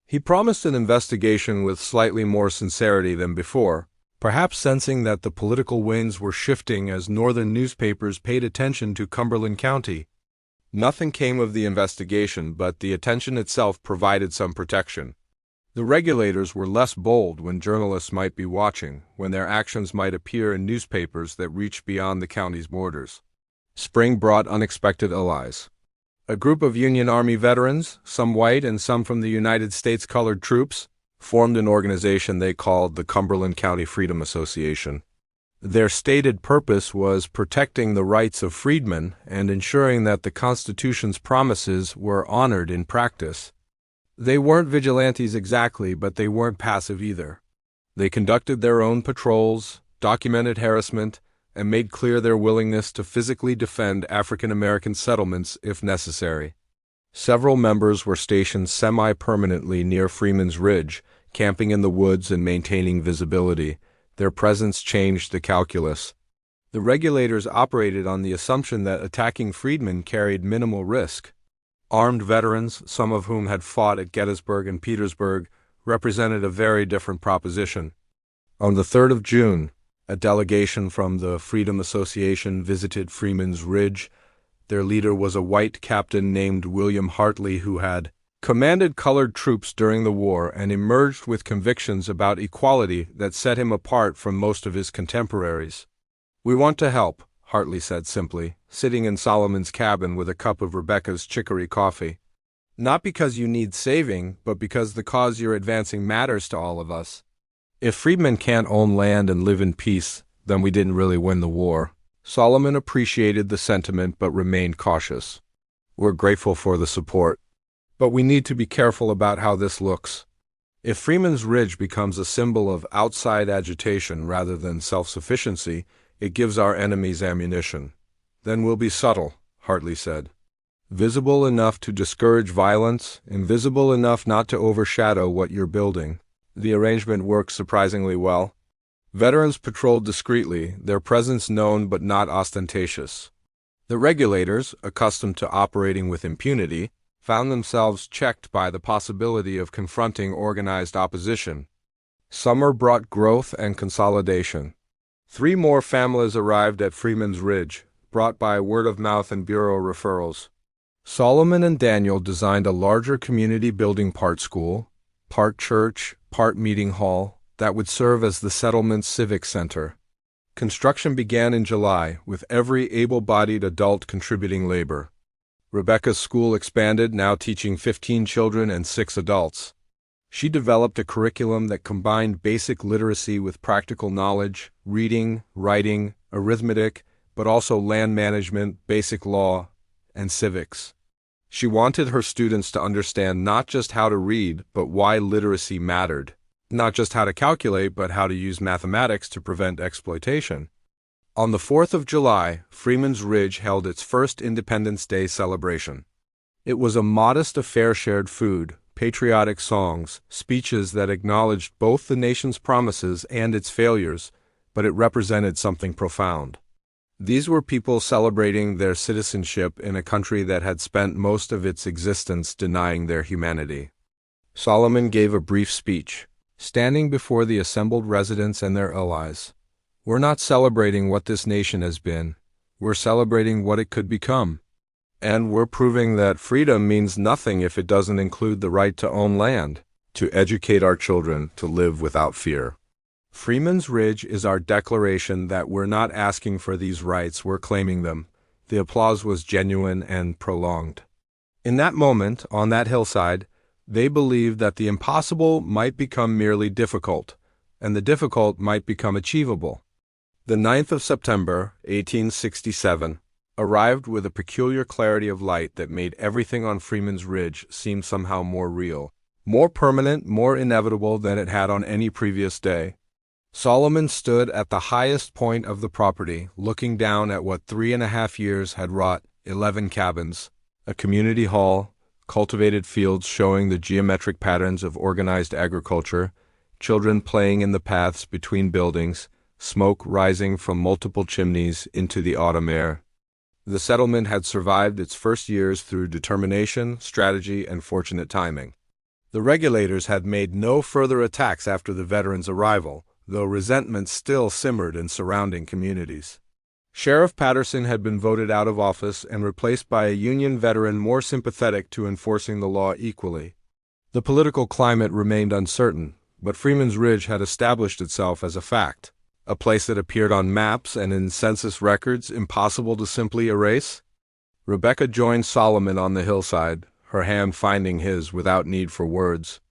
He promised an investigation with slightly more sincerity than before, perhaps sensing that the political winds were shifting as northern newspapers paid attention to Cumberland County. Nothing came of the investigation, but the attention itself provided some protection. The regulators were less bold when journalists might be watching, when their actions might appear in newspapers that reached beyond the county's borders. Spring brought unexpected allies. A group of Union Army veterans, some white and some from the United States Colored Troops, formed an organization they called the Cumberland County Freedom Association. Their stated purpose was protecting the rights of freedmen and ensuring that the Constitution's promises were honored in practice. They weren't vigilantes exactly, but they weren't passive either. They conducted their own patrols, documented harassment, and made clear their willingness to physically defend African American settlements if necessary. Several members were stationed semi-permanently near Freeman's Ridge, camping in the woods and maintaining visibility. Their presence changed the calculus. The regulators operated on the assumption that attacking freedmen carried minimal risk. Armed veterans, some of whom had fought at Gettysburg and Petersburg, represented a very different proposition. On the 3rd of June, a delegation from the Freedom Association visited Freeman's Ridge. Their leader was a white captain named William Hartley who had commanded colored troops during the war and emerged with convictions about equality that set him apart from most of his contemporaries. "We want to help," Hartley said simply, sitting in Solomon's cabin with a cup of Rebecca's chicory coffee. "Not because you need saving, but because the cause you're advancing matters to all of us. If freedmen can't own land and live in peace, then we didn't really win the war." Solomon appreciated the sentiment but remained cautious. "We're grateful for the support, but we need to be careful about how this looks. If Freeman's Ridge becomes a symbol of outside agitation rather than self-sufficiency, it gives our enemies ammunition. Then we'll be subtle," Hartley said. "Visible enough to discourage violence, invisible enough not to overshadow what you're building." The arrangement worked surprisingly well. Veterans patrolled discreetly, their presence known but not ostentatious. The regulators, accustomed to operating with impunity, found themselves checked by the possibility of confronting organized opposition. Summer brought growth and consolidation. 3 more families arrived at Freeman's Ridge, brought by word of mouth and bureau referrals. Solomon and Daniel designed a larger community building, part school, part church, part meeting hall, that would serve as the settlement's civic center. Construction began in July, with every able-bodied adult contributing labor. Rebecca's school expanded, now teaching 15 children and 6 adults. She developed a curriculum that combined basic literacy with practical knowledge, reading, writing, arithmetic, but also land management, basic law, and civics. She wanted her students to understand not just how to read, but why literacy mattered. Not just how to calculate, but how to use mathematics to prevent exploitation. On the 4th of July, Freeman's Ridge held its first Independence Day celebration. It was a modest affair: shared food, patriotic songs, speeches that acknowledged both the nation's promises and its failures, but it represented something profound. These were people celebrating their citizenship in a country that had spent most of its existence denying their humanity. Solomon gave a brief speech, standing before the assembled residents and their allies. "We're not celebrating what this nation has been. We're celebrating what it could become. And we're proving that freedom means nothing if it doesn't include the right to own land, to educate our children, to live without fear. Freeman's Ridge is our declaration that we're not asking for these rights, we're claiming them." The applause was genuine and prolonged. In that moment, on that hillside, they believed that the impossible might become merely difficult, and the difficult might become achievable. The 9th of September, 1867, arrived with a peculiar clarity of light that made everything on Freeman's Ridge seem somehow more real, more permanent, more inevitable than it had on any previous day. Solomon stood at the highest point of the property, looking down at what 3.5 years had wrought: 11 cabins, a community hall, cultivated fields showing the geometric patterns of organized agriculture, children playing in the paths between buildings, smoke rising from multiple chimneys into the autumn air. The settlement had survived its first years through determination, strategy, and fortunate timing. The regulators had made no further attacks after the veterans' arrival, though resentment still simmered in surrounding communities. Sheriff Patterson had been voted out of office and replaced by a Union veteran more sympathetic to enforcing the law equally. The political climate remained uncertain, but Freeman's Ridge had established itself as a fact, a place that appeared on maps and in census records impossible to simply erase. Rebecca joined Solomon on the hillside, her hand finding his without need for words.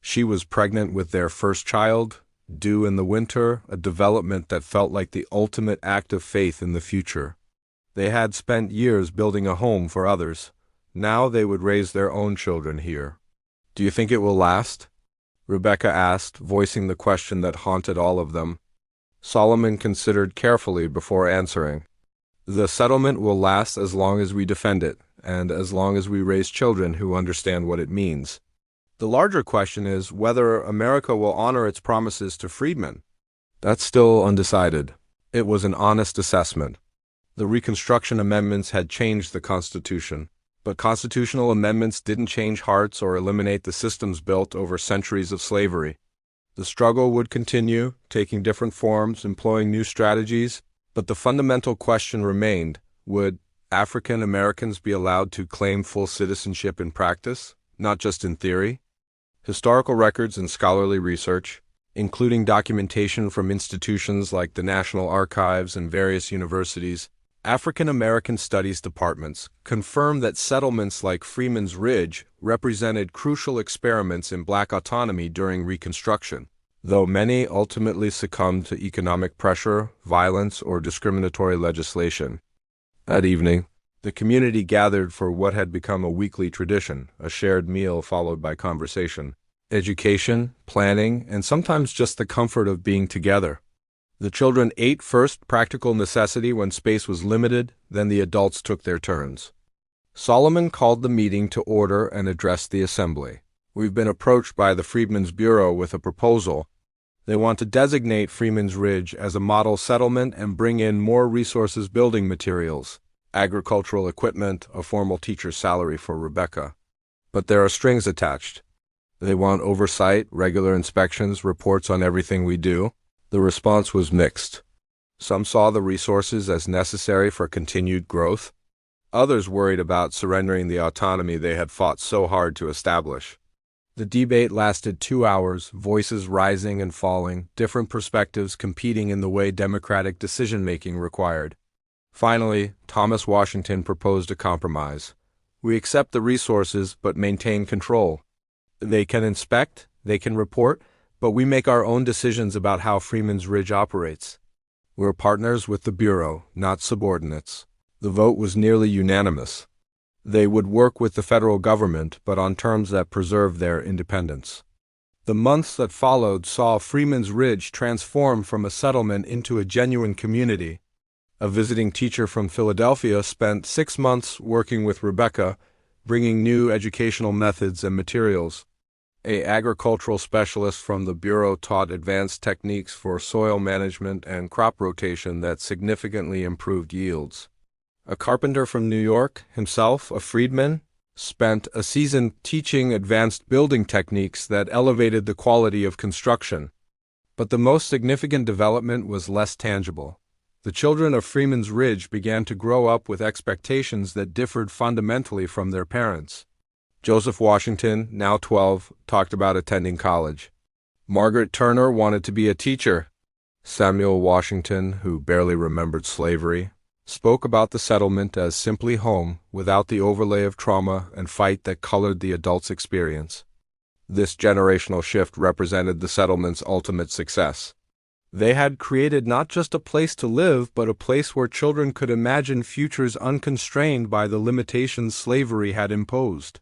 She was pregnant with their first child, due in the winter, a development that felt like the ultimate act of faith in the future. They had spent years building a home for others. Now they would raise their own children here. "Do you think it will last?" Rebecca asked, voicing the question that haunted all of them. Solomon considered carefully before answering. "The settlement will last as long as we defend it, and as long as we raise children who understand what it means. The larger question is whether America will honor its promises to freedmen. That's still undecided." It was an honest assessment. The Reconstruction Amendments had changed the Constitution, but constitutional amendments didn't change hearts or eliminate the systems built over centuries of slavery. The struggle would continue, taking different forms, employing new strategies, but the fundamental question remained: would African Americans be allowed to claim full citizenship in practice, not just in theory? Historical records and scholarly research, including documentation from institutions like the National Archives and various universities, African American studies departments, confirm that settlements like Freeman's Ridge represented crucial experiments in Black autonomy during Reconstruction, though many ultimately succumbed to economic pressure, violence, or discriminatory legislation. That evening, the community gathered for what had become a weekly tradition, a shared meal followed by conversation, education, planning, and sometimes just the comfort of being together. The children ate first practical necessity when space was limited, then the adults took their turns. Solomon called the meeting to order and addressed the assembly. We've been approached by the Freedmen's Bureau with a proposal. They want to designate Freeman's Ridge as a model settlement and bring in more resources, building materials, agricultural equipment, a formal teacher's salary for Rebecca. But there are strings attached. They want oversight, regular inspections, reports on everything we do. The response was mixed. Some saw the resources as necessary for continued growth. Others worried about surrendering the autonomy they had fought so hard to establish. The debate lasted 2 hours, voices rising and falling, different perspectives competing in the way democratic decision-making required. Finally, Thomas Washington proposed a compromise. We accept the resources but maintain control. They can inspect, they can report, but we make our own decisions about how Freeman's Ridge operates. We're partners with the Bureau, not subordinates. The vote was nearly unanimous. They would work with the federal government, but on terms that preserved their independence. The months that followed saw Freeman's Ridge transform from a settlement into a genuine community. A visiting teacher from Philadelphia spent 6 months working with Rebecca, bringing new educational methods and materials. An agricultural specialist from the Bureau taught advanced techniques for soil management and crop rotation that significantly improved yields. A carpenter from New York, himself a freedman, spent a season teaching advanced building techniques that elevated the quality of construction. But the most significant development was less tangible. The children of Freeman's Ridge began to grow up with expectations that differed fundamentally from their parents. Joseph Washington, now 12, talked about attending college. Margaret Turner wanted to be a teacher. Samuel Washington, who barely remembered slavery, spoke about the settlement as simply home, without the overlay of trauma and fight that colored the adult's experience. This generational shift represented the settlement's ultimate success. They had created not just a place to live, but a place where children could imagine futures unconstrained by the limitations slavery had imposed.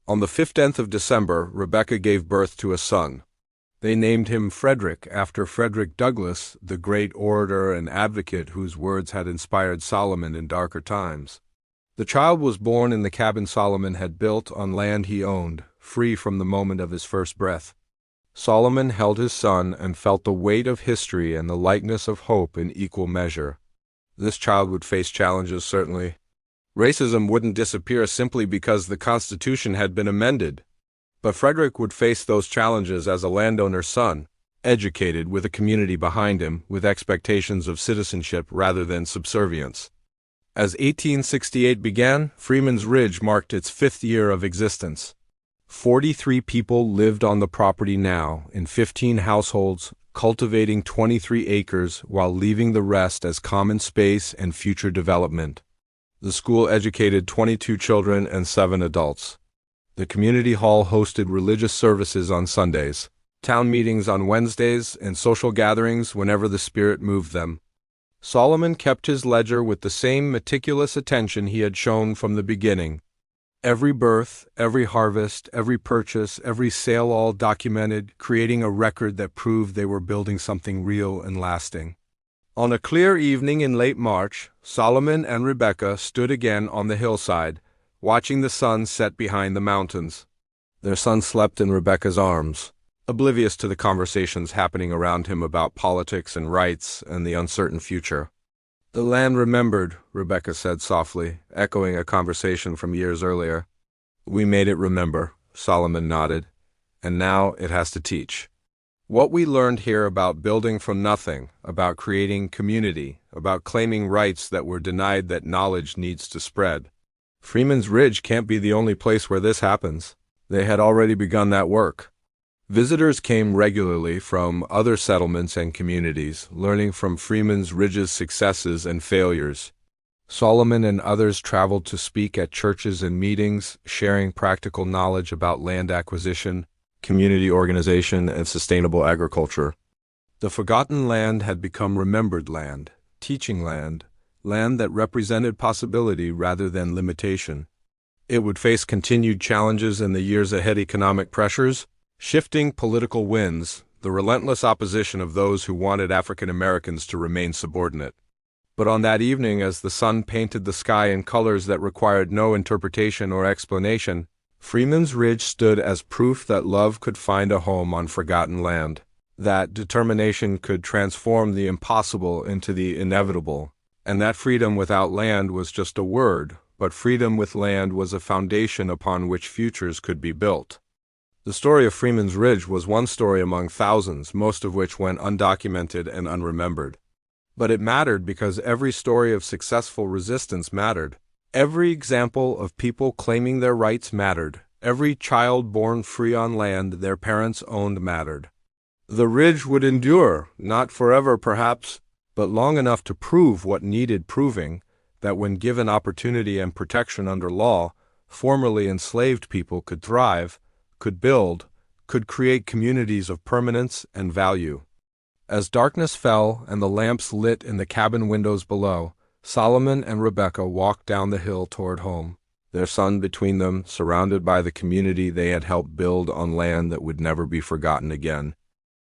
On the 15th of December, Rebecca gave birth to a son. They named him Frederick after Frederick Douglass, the great orator and advocate whose words had inspired Solomon in darker times. The child was born in the cabin Solomon had built on land he owned, free from the moment of his first breath. Solomon held his son and felt the weight of history and the lightness of hope in equal measure. This child would face challenges, certainly. Racism wouldn't disappear simply because the Constitution had been amended. But Frederick would face those challenges as a landowner's son, educated, with a community behind him, with expectations of citizenship rather than subservience. As 1868 began, Freeman's Ridge marked its 5th year of existence. 43 people lived on the property now, in 15 households, cultivating 23 acres while leaving the rest as common space and future development. The school educated 22 children and 7 adults. The community hall hosted religious services on Sundays, town meetings on Wednesdays, and social gatherings whenever the Spirit moved them. Solomon kept his ledger with the same meticulous attention he had shown from the beginning. Every birth, every harvest, every purchase, every sale, all documented, creating a record that proved they were building something real and lasting. On a clear evening in late March, Solomon and Rebecca stood again on the hillside, watching the sun set behind the mountains. Their son slept in Rebecca's arms, oblivious to the conversations happening around him about politics and rights and the uncertain future. "The land remembered," Rebecca said softly, echoing a conversation from years earlier. "We made it remember," Solomon nodded, "and now it has to teach." What we learned here about building from nothing, about creating community, about claiming rights that were denied, that knowledge needs to spread. Freeman's Ridge can't be the only place where this happens. They had already begun that work. Visitors came regularly from other settlements and communities, learning from Freeman's Ridge's successes and failures. Solomon and others traveled to speak at churches and meetings, sharing practical knowledge about land acquisition, community organization, and sustainable agriculture. The forgotten land had become remembered land, teaching land, land that represented possibility rather than limitation. It would face continued challenges in the years ahead: economic pressures, shifting political winds, the relentless opposition of those who wanted African Americans to remain subordinate. But on that evening, as the sun painted the sky in colors that required no interpretation or explanation, Freeman's Ridge stood as proof that love could find a home on forgotten land, that determination could transform the impossible into the inevitable, and that freedom without land was just a word, but freedom with land was a foundation upon which futures could be built. The story of Freeman's Ridge was one story among thousands, most of which went undocumented and unremembered. But it mattered because every story of successful resistance mattered. Every example of people claiming their rights mattered. Every child born free on land their parents owned mattered. The ridge would endure, not forever perhaps, but long enough to prove what needed proving, that when given opportunity and protection under law, formerly enslaved people could thrive, could build, could create communities of permanence and value. As darkness fell and the lamps lit in the cabin windows below, Solomon and Rebecca walked down the hill toward home, their son between them, surrounded by the community they had helped build on land that would never be forgotten again.